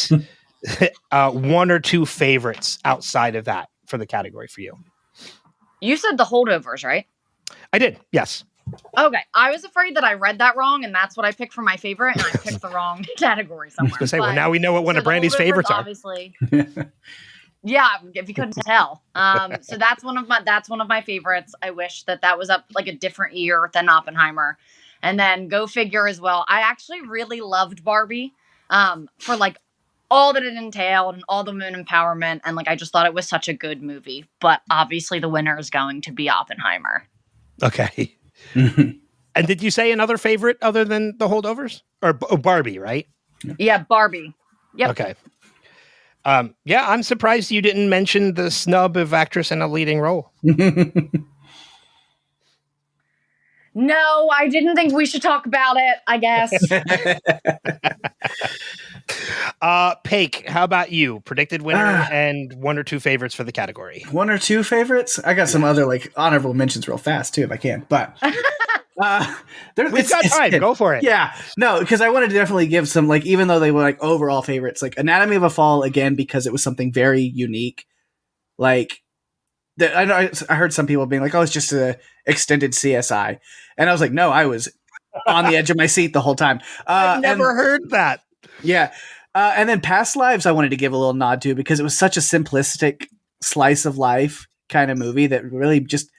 one or 2 favorites outside of that for the category for you. You said The Holdovers, right? I did, yes. Okay, I was afraid that I read that wrong, and that's what I picked for my favorite, and I picked the wrong category somewhere. I was going to say, well, now we know what one of Brandy's favorites are. Obviously. Yeah, if you couldn't tell. So that's one of my favorites. I wish that was up like a different year than Oppenheimer. And then go figure as well. I actually really loved Barbie for like all that it entailed and all the moon empowerment. And like I just thought it was such a good movie. But obviously the winner is going to be Oppenheimer. Okay. And did you say another favorite other than The Holdovers? Or Barbie, right? Yeah, Barbie. Yep. Okay. Yeah, I'm surprised you didn't mention the snub of actress in a leading role. No, I didn't think we should talk about it, I guess. Pake, how about you? Predicted winner and 1 or 2 favorites for the category. 1 or 2 favorites? I got some other like honorable mentions real fast too if I can. But we've got time. Go for it. Yeah. No, because I wanted to definitely give some, like, even though they were like overall favorites, like Anatomy of a Fall, again, because it was something very unique. Like, I heard some people being like, oh, it's just a extended CSI. And I was like, no, I was on the edge of my seat the whole time. I've never heard that. Yeah. And then Past Lives, I wanted to give a little nod to because it was such a simplistic slice of life kind of movie that really just,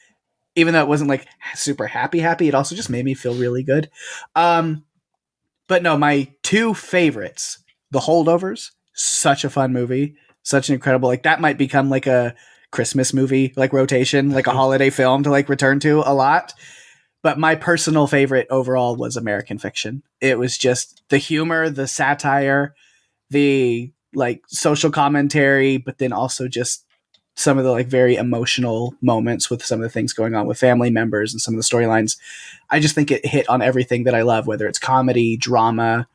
even though it wasn't like super happy, it also just made me feel really good. But no, my 2 favorites, The Holdovers, such a fun movie, such an incredible, like that might become like a Christmas movie, like rotation, like a holiday film to like return to a lot. But my personal favorite overall was American Fiction. It was just the humor, the satire, the like social commentary, but then also just some of the like very emotional moments with some of the things going on with family members and some of the storylines. I just think it hit on everything that I love, whether it's comedy, drama,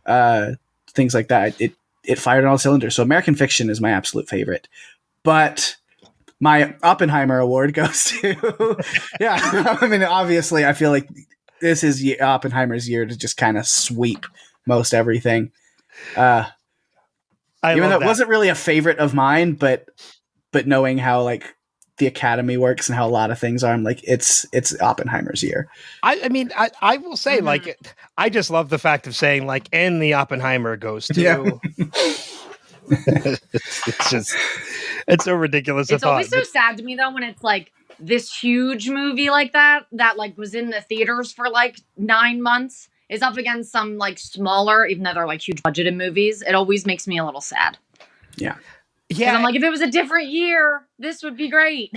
things like that. It fired on all cylinders. So American Fiction is my absolute favorite. But my Oppenheimer award goes to, yeah, I mean, obviously I feel like this is Oppenheimer's year to just kind of sweep most everything. Even though it wasn't really a favorite of mine, but knowing how like the Academy works and how a lot of things are, I'm like, it's Oppenheimer's year. I mean, I will say, like, I just love the fact of saying, like, and the Oppenheimer goes to. Yeah. it's so ridiculous. It's always so sad to me, though, when it's like this huge movie like that like was in the theaters for like 9 months. is up against some like smaller, even though they're like huge budgeted movies, it always makes me a little sad. Yeah. Yeah. I'm like, if it was a different year, this would be great.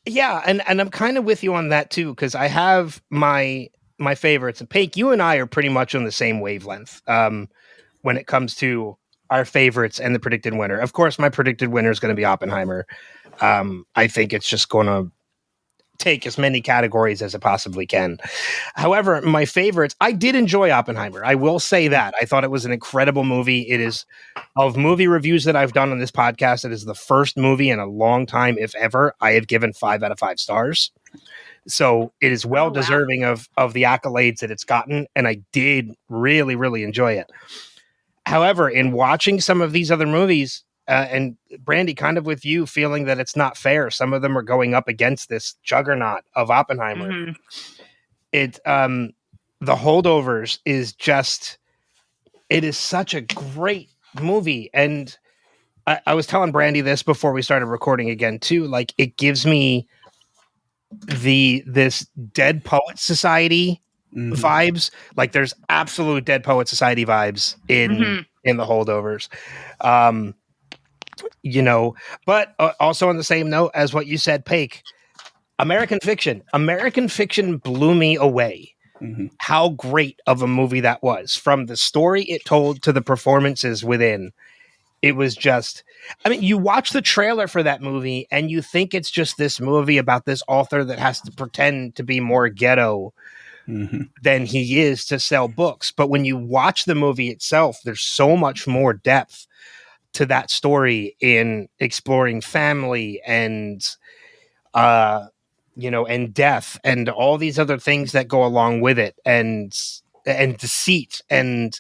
Yeah, and I'm kind of with you on that too, because I have my favorites. And Pake, you and I are pretty much on the same wavelength when it comes to our favorites and the predicted winner. Of course, my predicted winner is going to be Oppenheimer. I think it's just going to take as many categories as it possibly can. However, my favorites, I did enjoy Oppenheimer. I will say that. I thought it was an incredible movie. It is, of movie reviews that I've done on this podcast, it is the first movie in a long time, if ever, I have given 5 out of 5 stars. So it is well deserving of the accolades that it's gotten, and I did really, really enjoy it. However, in watching some of these other movies, and Brandy, kind of with you feeling that it's not fair, some of them are going up against this juggernaut of Oppenheimer. Mm-hmm. The Holdovers is just, it is such a great movie. And I was telling Brandy this before we started recording again too. Like, it gives me this Dead Poet Society vibes. Like, there's absolute Dead Poet Society vibes in The Holdovers. But also on the same note as what you said, Pake, American Fiction blew me away. How great of a movie that was, from the story it told to the performances within. It was just, I mean, you watch the trailer for that movie and you think it's just this movie about this author that has to pretend to be more ghetto than he is to sell books. But when you watch the movie itself, there's so much more depth to that story in exploring family and, and death and all these other things that go along with it, and deceit. And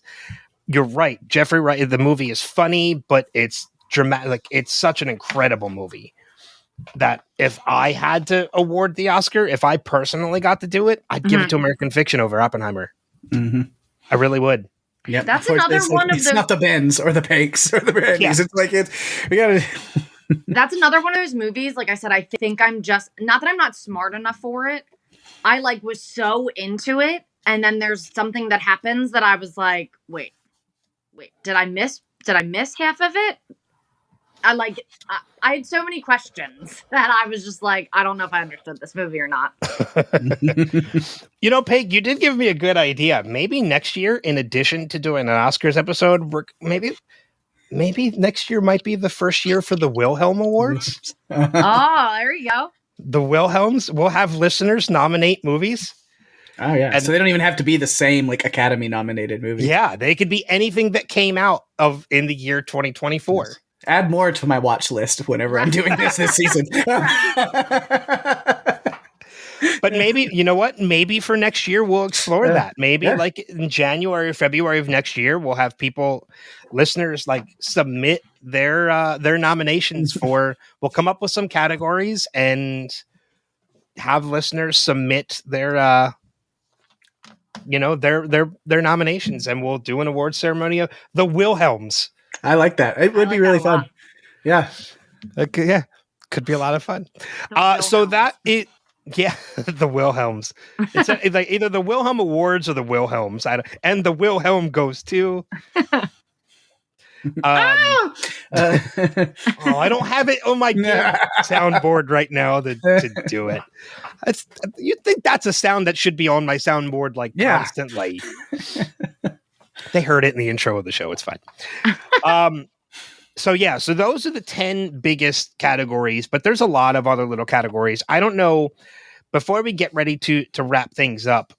you're right, Jeffrey Wright, the movie is funny, but it's dramatic. Like, it's such an incredible movie that if I had to award the Oscar, if I personally got to do it, I'd give it to American Fiction over Oppenheimer. I really would. Yeah, that's another one of it's not the Bens or the Pakes or the Brandys. Yeah. It's like we gotta. That's another one of those movies. Like I said, I think I'm just, not that I'm not smart enough for it. I was so into it, and then there's something that happens that I was like, wait, did I miss half of it? I had so many questions that I was just like, I don't know if I understood this movie or not. Peg, you did give me a good idea. Maybe next year, in addition to doing an Oscars episode, maybe next year might be the first year for the Wilhelm Awards. Oh, there you go. The Wilhelms, we'll have listeners nominate movies. Oh, yeah. So they don't even have to be the same, like, Academy nominated movie. Yeah, they could be anything that came out in the year 2024. Yes. Add more to my watch list whenever I'm doing this season. But maybe, you know what? Maybe for next year, we'll explore that. Maybe like in January or February of next year, we'll have listeners submit their nominations for, we'll come up with some categories and have listeners submit their nominations, and we'll do an award ceremony of the Wilhelms. I like that. It would be really fun. Yeah. Okay, yeah. Could be a lot of fun. So that it, yeah, the Wilhelms. It's like either the Wilhelm Awards or the Wilhelms. And the Wilhelm goes to. I don't have it on my soundboard right now to do it. You'd think that's a sound that should be on my soundboard constantly. They heard it in the intro of the show. It's fine. So those are the 10 biggest categories, but there's a lot of other little categories. I don't know. Before we get ready to wrap things up,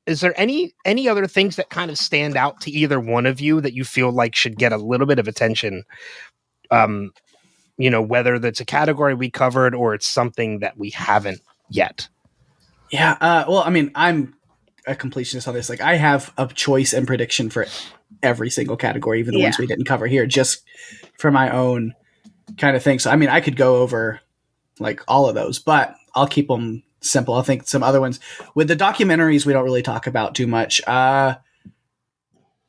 is there any other things that kind of stand out to either one of you that you feel like should get a little bit of attention? Whether that's a category we covered or it's something that we haven't yet. Yeah. Well, I mean, I'm a completionist on this. Like, I have a choice and prediction for every single category, even the ones we didn't cover here, just for my own kind of thing. So, I mean, I could go over all of those, but I'll keep them simple. I think some other ones with the documentaries we don't really talk about too much.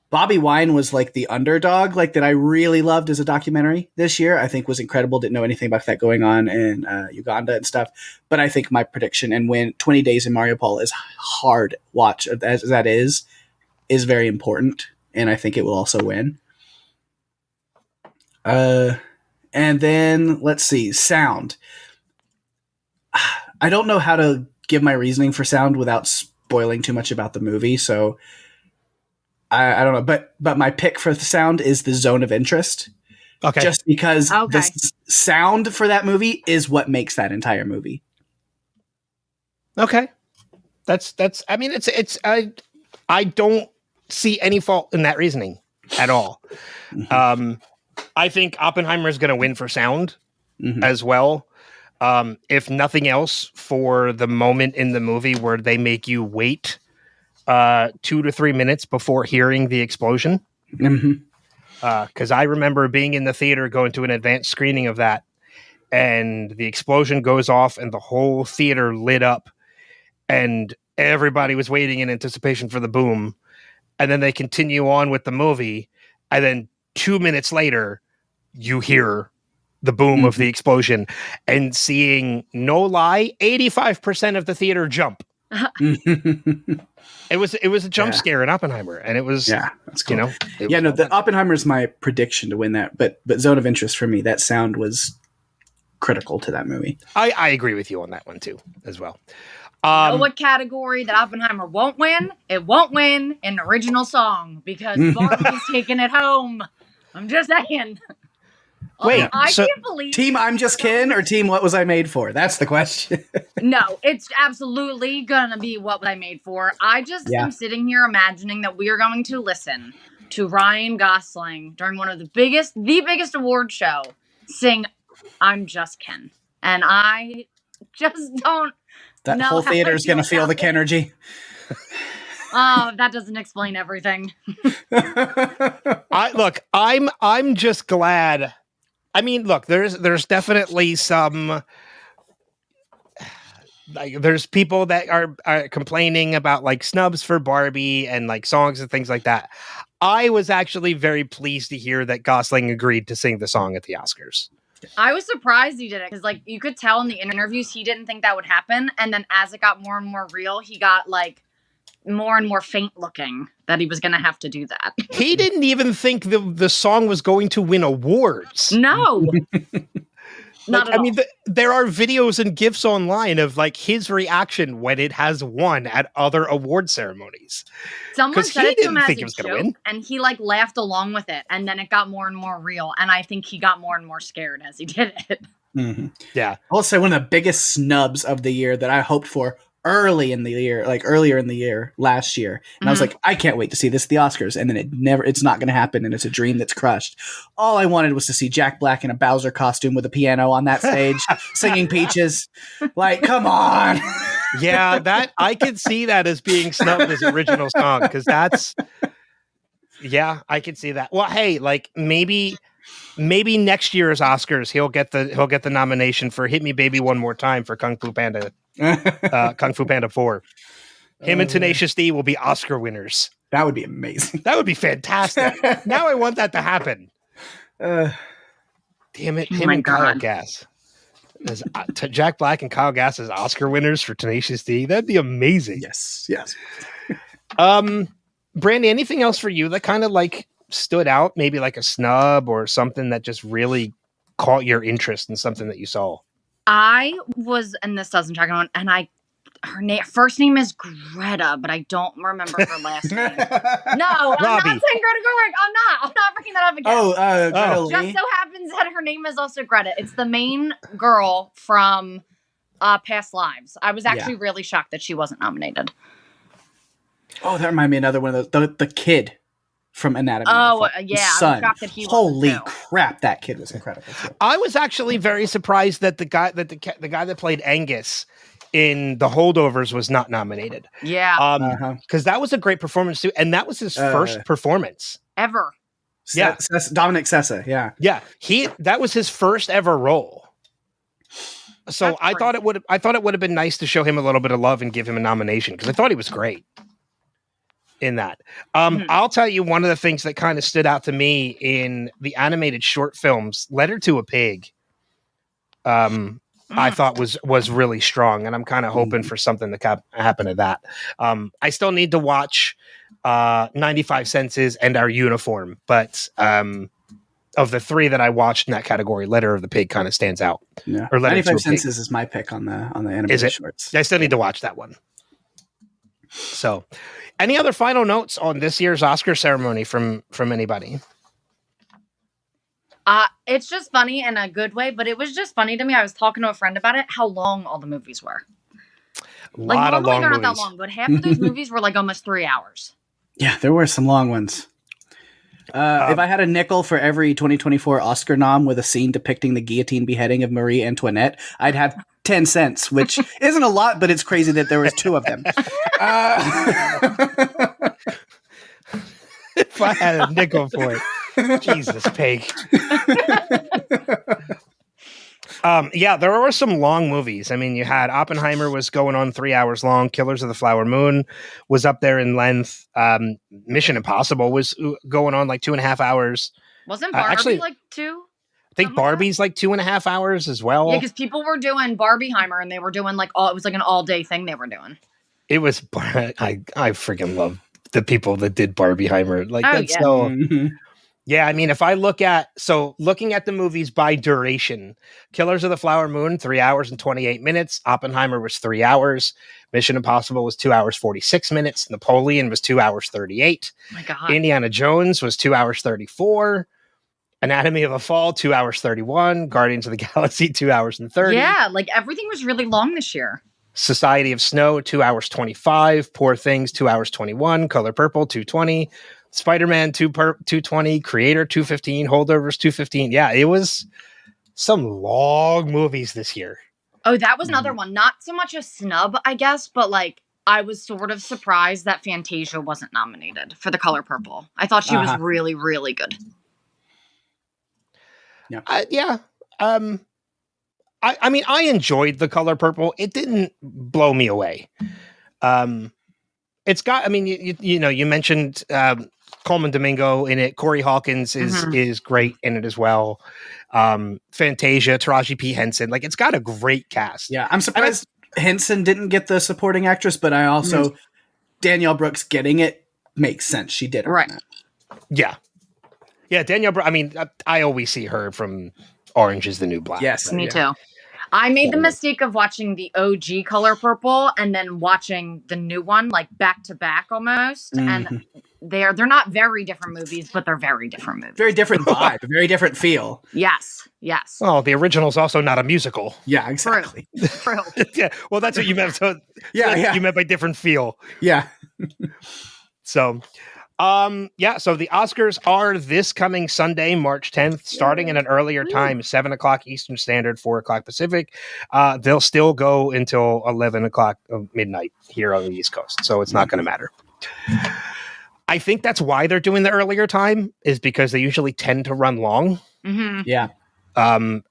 Bobby Wine was like the underdog, like that I really loved as a documentary this year. I think was incredible. Didn't know anything about that going on in Uganda and stuff. But I think my prediction and win 20 Days in Mariupol is hard watch as that is very important. And I think it will also win. And then let's see, sound. I don't know how to give my reasoning for sound without spoiling too much about the movie. So I don't know, but my pick for the sound is the Zone of Interest. Okay. Just because the sound for that movie is what makes that entire movie. Okay. That's I mean it's I don't see any fault in that reasoning at all. Mm-hmm. I think Oppenheimer is going to win for sound as well. If nothing else, for the moment in the movie where they make you wait 2 to 3 minutes before hearing the explosion. Because I remember being in the theater going to an advanced screening of that, and the explosion goes off and the whole theater lit up and everybody was waiting in anticipation for the boom. And then they continue on with the movie. And then 2 minutes later, you hear the boom of the explosion, and seeing, no lie, 85% of the theater jump. It was a jump scare in Oppenheimer, and it was that's cool. The Oppenheimer is my prediction to win that, but Zone of Interest for me, that sound was critical to that movie. I agree with you on that one too, as well. You know what category that Oppenheimer won't win? It won't win in original song because Barbie's taking it home. I'm just saying. Wait, I can't believe Team I'm Just Ken or Team What Was I Made For? That's the question. No, it's absolutely gonna be What Was I Made For. I just am sitting here imagining that we are going to listen to Ryan Gosling during one of the biggest award show sing I'm Just Ken. And I just don't That whole theater is gonna feel the Kenergy. Oh, that doesn't explain everything. I'm just glad. I mean, look, there's definitely some, like, there's people that are complaining about like snubs for Barbie and like songs and things like that. I was actually very pleased to hear that Gosling agreed to sing the song at the Oscars. I was surprised he did it because, like, you could tell in the interviews he didn't think that would happen, and then as it got more and more real, he got like more and more faint looking that he was going to have to do that. He didn't even think the song was going to win awards. No. Not at all. I mean, there are videos and GIFs online of like his reaction when it has won at other award ceremonies. Someone said it to him as a joke, win. and he like laughed along with it, and then it got more and more real, and I think he got more and more scared as he did it. Mm-hmm. Yeah. I'll say one of the biggest snubs of the year that I hoped for earlier in the year, last year. And I was like, I can't wait to see this at the Oscars. And then it's not going to happen. And it's a dream that's crushed. All I wanted was to see Jack Black in a Bowser costume with a piano on that stage singing Peaches. Like, come on. Yeah, that I could see that as being snubbed as original song. Cause I could see that. Well, hey, like maybe next year's Oscars, he'll get the nomination for Hit Me Baby One More Time for Kung Fu Panda. Kung Fu Panda 4. Him and Tenacious D will be Oscar winners. That would be amazing. That would be fantastic. Now I want that to happen. Damn it. Him and Kyle Gass. Jack Black and Kyle Gass as Oscar winners for Tenacious D. That'd be amazing. Yes. Brandy, anything else for you that kind of like stood out? Maybe like a snub or something that just really caught your interest in something that you saw? I was, and this doesn't track on, and her first name is Greta, but I don't remember her last name. No, I'm not saying Greta Gerwig. I'm not bringing that up again. Greta Lee. Just so happens that her name is also Greta. It's the main girl from Past Lives. I was actually really shocked that she wasn't nominated. Oh, that reminded me of another one of the kid from Anatomy. Oh, yeah. Son. I'm shocked that he Holy wasn't too. crap, that kid was incredible too. I was actually very surprised that the guy that played Angus in The Holdovers was not nominated. Yeah. Because that was a great performance too, and that was his first performance ever. Dominic Sessa. Yeah. That was his first ever role. So I thought it would have been nice to show him a little bit of love and give him a nomination because I thought he was great. in that. Mhm. I'll tell you one of the things that kind of stood out to me in the animated short films, Letter to a Pig, I thought was really strong, and I'm kind of hoping for something to happen to that. I still need to watch 95 Senses and Our Uniform, but of the three that I watched in that category, Letter of the Pig kind of stands out. Yeah. Or Letter to a 95 Pig. Senses is my pick on the animated Is it? shorts. I still need to watch that one. So, any other final notes on this year's Oscar ceremony from anybody? It's just funny in a good way, but it was just funny to me. I was talking to a friend about it, how long all the movies were. A lot of long they're movies. not that long, but half of those movies were like almost 3 hours. Yeah, there were some long ones. If I had a nickel for every 2024 Oscar nom with a scene depicting the guillotine beheading of Marie Antoinette, I'd have 10 cents, which isn't a lot, but it's crazy that there was 2 of them. If I had a nickel for it. Jesus, Peg. Yeah, there were some long movies. I mean, you had Oppenheimer was going on 3 hours long. Killers of the Flower Moon was up there in length. Mission Impossible was going on like 2.5 hours. Wasn't Barbie actually, like 2? I think Barbie's like 2.5 hours as well. Yeah, because people were doing Barbieheimer and they were doing like it was like an all-day thing they were doing. It was I freaking love the people that did Barbieheimer. Like that's so. Yeah, I mean, if I looking at the movies by duration, Killers of the Flower Moon, 3 hours and 28 minutes. Oppenheimer was 3 hours. Mission Impossible was 2 hours, 46 minutes. Napoleon was 2 hours, 38. Oh my God. Indiana Jones was 2 hours, 34. Anatomy of a Fall, 2 hours, 31. Guardians of the Galaxy, 2 hours and 30. Yeah, like everything was really long this year. Society of Snow, 2 hours, 25. Poor Things, 2 hours, 21. Color Purple, 220. Spider-Man 220, Creator 215, Holdovers 215. Yeah, it was some long movies this year. Oh, that was another one. Not so much a snub, I guess, but like I was sort of surprised that Fantasia wasn't nominated for The Color Purple. I thought she was really, really good. Yeah. I mean, I enjoyed The Color Purple. It didn't blow me away. It's got, I mean, you know, you mentioned Coleman Domingo in it. Corey Hawkins is great in it as well. Fantasia, Taraji P. Henson. Like, it's got a great cast. Yeah, I'm surprised Henson didn't get the supporting actress, but I also, Danielle Brooks getting it makes sense. She did it. Right. Yeah. Yeah, Danielle Brooks. I mean, I always see her from Orange is the New Black. Yes. Me too. I made the mistake of watching the OG Color Purple and then watching the new one, like back to back almost. And they're not very different movies, but they're very different movies. Very different vibe, very different feel. Yes. Oh, the original's also not a musical. Yeah, exactly. True. Yeah. Well, that's what you meant. So, you meant by different feel. Yeah. So, so the Oscars are this coming Sunday, March 10th, starting at an earlier time, 7 o'clock Eastern Standard, 4 o'clock Pacific. They'll still go until 11 o'clock of midnight here on the East Coast. So it's not going to matter. I think that's why they're doing the earlier time, is because they usually tend to run long. Mm-hmm. Yeah.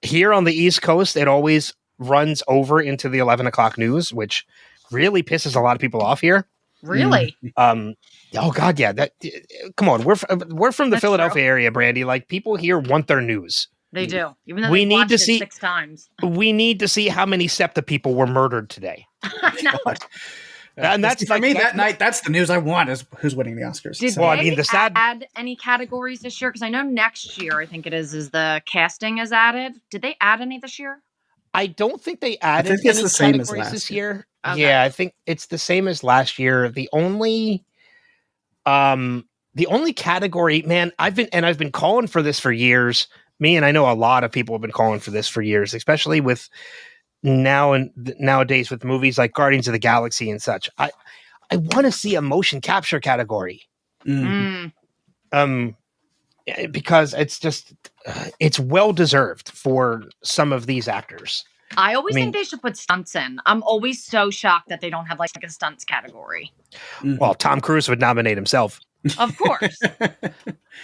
Here on the East Coast, it always runs over into the 11 o'clock news, which really pisses a lot of people off here. Really? Oh God, yeah. Come on, we're from the That's Philadelphia true. area, Brandy. Like, people here want their news. They do. Even though We they've need watched to it see- 6 times. We need to see how many SEPTA people were murdered today. I know. And that's for me that night. That's the news I want, is who's winning the Oscars. Did So- Well, I they mean, the add any categories this year? Because I know next year, I think it is the casting is added. Did they add any this year? I don't think they added think it's any the same as categories last this year. year. Okay. Yeah, I think it's the same as last year. The only category, man, I've been calling for this for years. Me, and I know a lot of people have been calling for this for years, especially with nowadays with movies like Guardians of the Galaxy and such. I want to see a motion capture category. Because it's just it's well deserved for some of these actors. I always think they should put stunts in. I'm always so shocked that they don't have like a stunts category. Well, Tom Cruise would nominate himself, Of course.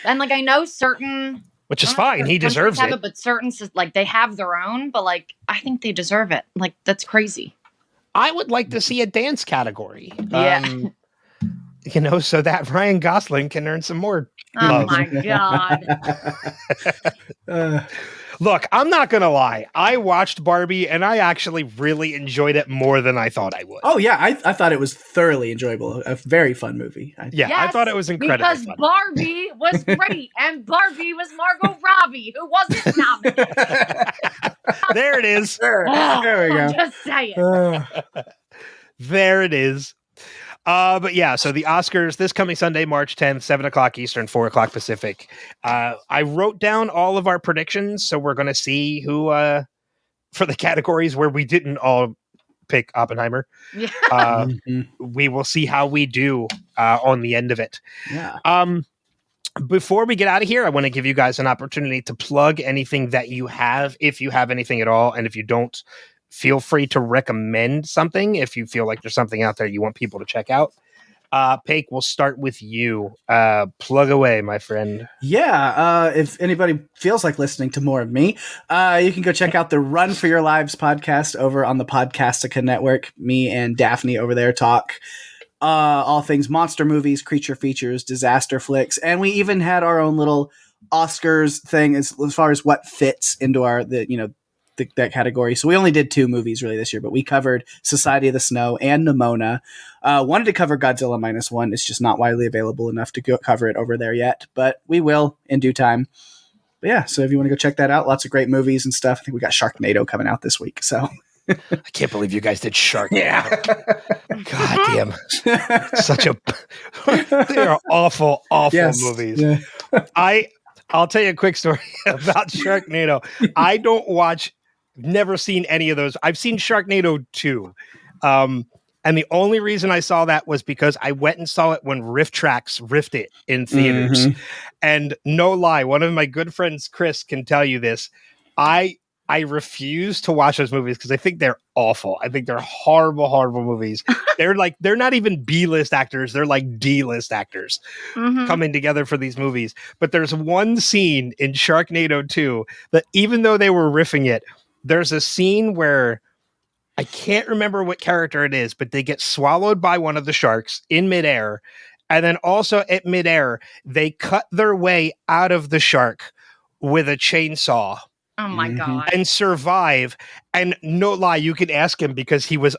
And like I know certain, which is I don't know if fine. He certain deserves countries have it. but certain like they have their own. But like I think they deserve it. Like that's crazy. I would like to see a dance category. Yeah. so that Ryan Gosling can earn some more Oh love. my god. Look, I'm not going to lie. I watched Barbie and I actually really enjoyed it more than I thought I would. Oh, yeah. I thought it was thoroughly enjoyable. A very fun movie. I thought it was incredibly because fun. Barbie was great and Barbie was Margot Robbie, who wasn't nominated. There it is. There we go. Just say it. There it is. But yeah, so the Oscars this coming Sunday, March 10th, 7 o'clock Eastern, 4 o'clock Pacific. I wrote down all of our predictions, so we're going to see who, for the categories where we didn't all pick Oppenheimer. Yeah. We will see how we do on the end of it. Yeah. Before we get out of here, I want to give you guys an opportunity to plug anything that you have, if you have anything at all, and if you don't, feel free to recommend something if you feel like there's something out there you want people to check out. Pake, we'll start with you. Plug away, my friend. Yeah. If anybody feels like listening to more of me, you can go check out the Run for Your Lives podcast over on the Podcastica Network. Me and Daphne over there talk all things monster movies, creature features, disaster flicks, and we even had our own little Oscars thing as far as what fits into that category. So we only did 2 movies really this year, but we covered Society of the Snow and Nimona. Wanted to cover Godzilla -1. It's just not widely available enough to cover it over there yet, but we will in due time. But yeah, so if you want to go check that out, lots of great movies and stuff. I think we got Sharknado coming out this week. So I can't believe you guys did Sharknado. Yeah. God damn. Such a they are awful movies. Yeah. I'll tell you a quick story about Sharknado. I don't watch, never seen any of those. I've seen Sharknado 2. And the only reason I saw that was because I went and saw it when Riff Tracks riffed it in theaters. And no lie, one of my good friends, Chris, can tell you this. I refuse to watch those movies because I think they're awful. I think they're horrible, horrible movies. They're not even B-list actors. They're like D-list actors coming together for these movies. But there's one scene in Sharknado 2 that even though they were riffing it, there's a scene where I can't remember what character it is, but they get swallowed by one of the sharks in midair. And then also at midair, they cut their way out of the shark with a chainsaw. Oh my god. And survive. And no lie, you can ask him because he was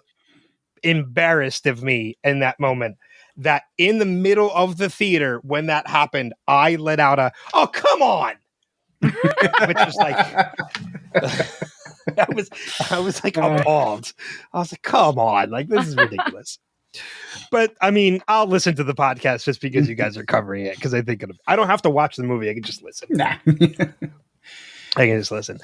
embarrassed of me in that moment. That in the middle of the theater, when that happened, I let out "Oh, come on!" Which was like, I was like appalled. I was like, "Come on! Like this is ridiculous." But I mean, I'll listen to the podcast just because you guys are covering it because I think I don't have to watch the movie; I can just listen. Nah. I can just listen.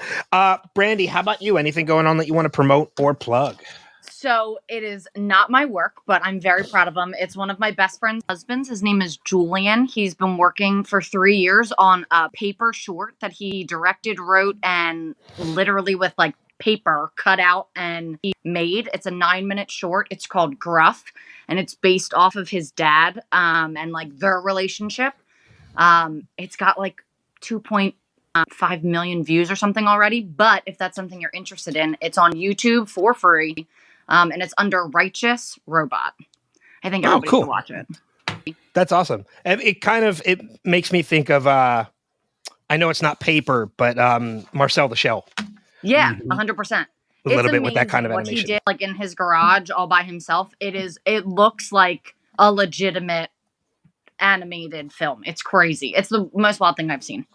Brandy, how about you? Anything going on that you want to promote or plug? So it is not my work, but I'm very proud of him. It's one of my best friend's husbands. His name is Julian. He's been working for 3 years on a paper short that he directed, wrote, and literally with like paper cut out and he made. It's a 9-minute short. It's called Gruff, and it's based off of his dad and like their relationship. It's got like 2.5 million views or something already. But if that's something you're interested in, it's on YouTube for free. And it's under Righteous Robot. I think everybody should watch it. That's awesome. And it makes me think of, I know it's not paper, but Marcel the Shell. Yeah, 100%. A little bit with that kind of animation. What he did like in his garage all by himself, it looks like a legitimate animated film. It's crazy. It's the most wild thing I've seen.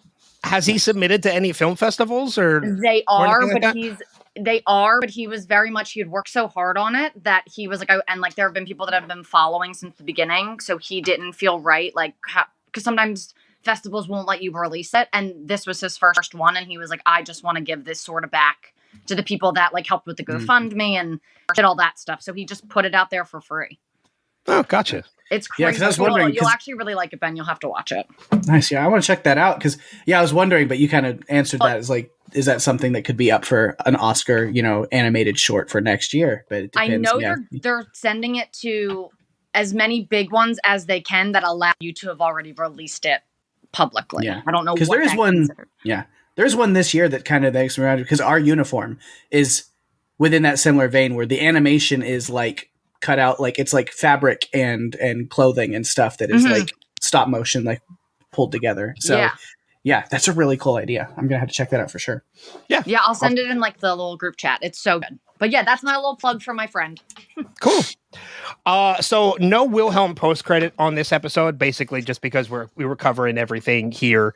Has he submitted to any film festivals or they are, but he was very much, he had worked so hard on it that he was like, and like there have been people that have been following since the beginning. So he didn't feel right. Like, because sometimes festivals won't let you release it. And this was his first one. And he was like, I just want to give this sort of back to the people that like helped with the GoFundMe and did all that stuff. So he just put it out there for free. Oh, gotcha. It's crazy. Yeah, because I was wondering, you'll actually really like it, Ben. You'll have to watch it. Nice. Yeah, I want to check that out because I was wondering, but you kind of answered that as like, is that something that could be up for an Oscar, animated short for next year? But it depends. I know they're sending it to as many big ones as they can that allow you to have already released it publicly. Yeah, I don't know because there is one. Considered. Yeah, there's one this year that kind of makes me around because Our Uniform is within that similar vein where the animation is like cut out, like it's like fabric and clothing and stuff that is like stop motion, like pulled together. So yeah, that's a really cool idea. I'm gonna have to check that out for sure. Yeah, I'll send it in like the little group chat. It's so good. But yeah, that's my little plug for my friend. Cool. So no Wilhelm post credit on this episode, basically just because we were covering everything here.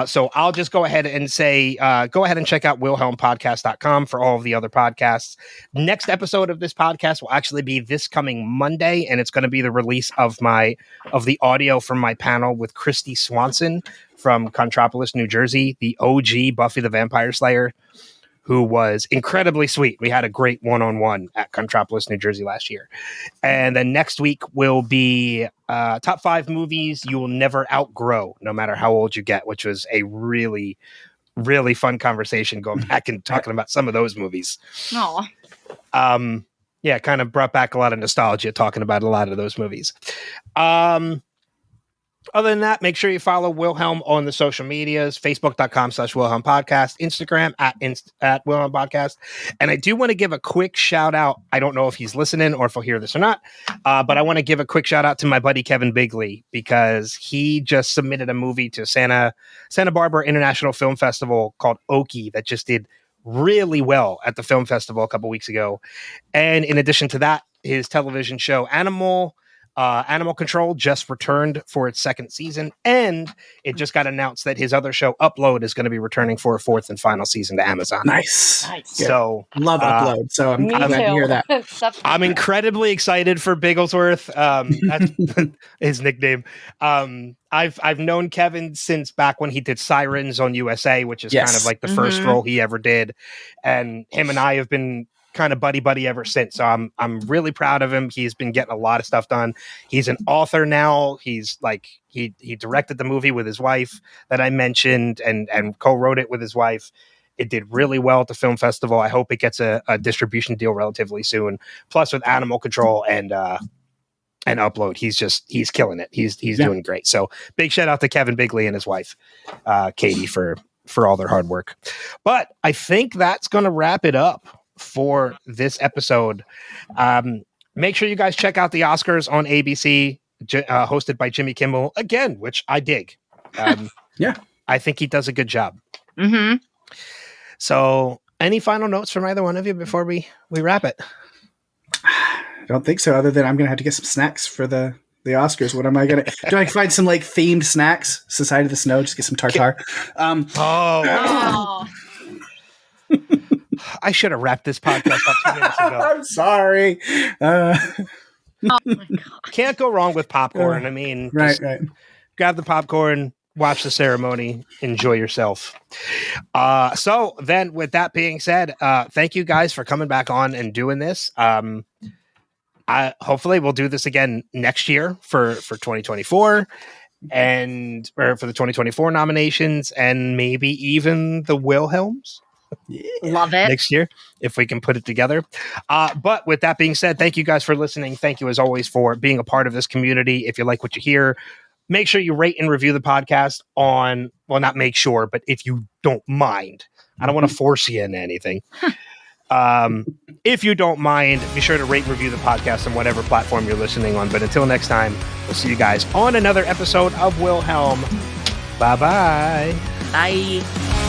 So I'll just go ahead and say, go ahead and check out wilhelmpodcast.com for all of the other podcasts. Next episode of this podcast will actually be this coming Monday, and it's going to be the release of the audio from my panel with Christy Swanson from Contropolis, New Jersey, the OG Buffy the Vampire Slayer, who was incredibly sweet. We had a great one-on-one at Contropolis, New Jersey last year. And then next week will be top 5 movies you will never outgrow, no matter how old you get, which was a really, really fun conversation going back and talking about some of those movies. Aw. Yeah, kind of brought back a lot of nostalgia talking about a lot of those movies. Other than that, make sure you follow Wilhelm on the social medias, facebook.com/Wilhelm Podcast, Instagram at Wilhelm Podcast. And I do want to give a quick shout out. I don't know if he's listening or if he'll hear this or not, but I want to give a quick shout out to my buddy Kevin Bigley, because he just submitted a movie to Santa Barbara International Film Festival called Oki that just did really well at the film festival a couple weeks ago. And in addition to that, his television show Animal Control just returned for its 2nd season, and it just got announced that his other show Upload is going to be returning for a 4th and final season to Amazon. Nice. So love Upload. So I'm glad to hear that. I'm incredibly excited for Bigglesworth. That's his nickname. I've known Kevin since back when he did Sirens on USA, which is kind of like the first role he ever did, and him and I have been kind of buddy ever since. So I'm really proud of him. He's been getting a lot of stuff done. He's an author now. He's like he directed the movie with his wife that I mentioned and co-wrote it with his wife. It did really well at the film festival. I hope it gets a distribution deal relatively soon. Plus with Animal Control and Upload, he's killing it. He's doing great. So big shout out to Kevin Bigley and his wife, Katie, for all their hard work. But I think that's going to wrap it up for this episode. Make sure you guys check out the Oscars on ABC, hosted by Jimmy Kimmel again, which I dig. Yeah, I think he does a good job. Mm-hmm. So any final notes from either one of you before we wrap it? I don't think so, other than I'm gonna have to get some snacks for the Oscars. What am I gonna do? I find some like themed snacks? Society of the Snow, just get some tartar. I should have wrapped this podcast up 2 minutes ago. I'm sorry. Oh my God. Can't go wrong with popcorn. I mean, right. Grab the popcorn, watch the ceremony, enjoy yourself. So then with that being said, thank you guys for coming back on and doing this. Hopefully we'll do this again next year for 2024 and or for the 2024 nominations, and maybe even the Wilhelms. Yeah. Love it. Next year, if we can put it together. But with that being said, thank you guys for listening. Thank you as always for being a part of this community. If you like what you hear, make sure you rate and review the podcast on, well, not make sure, but if you don't mind, I don't want to force you into anything. If you don't mind, be sure to rate and review the podcast on whatever platform you're listening on. But until next time, we'll see you guys on another episode of Wilhelm. Bye-bye. Bye.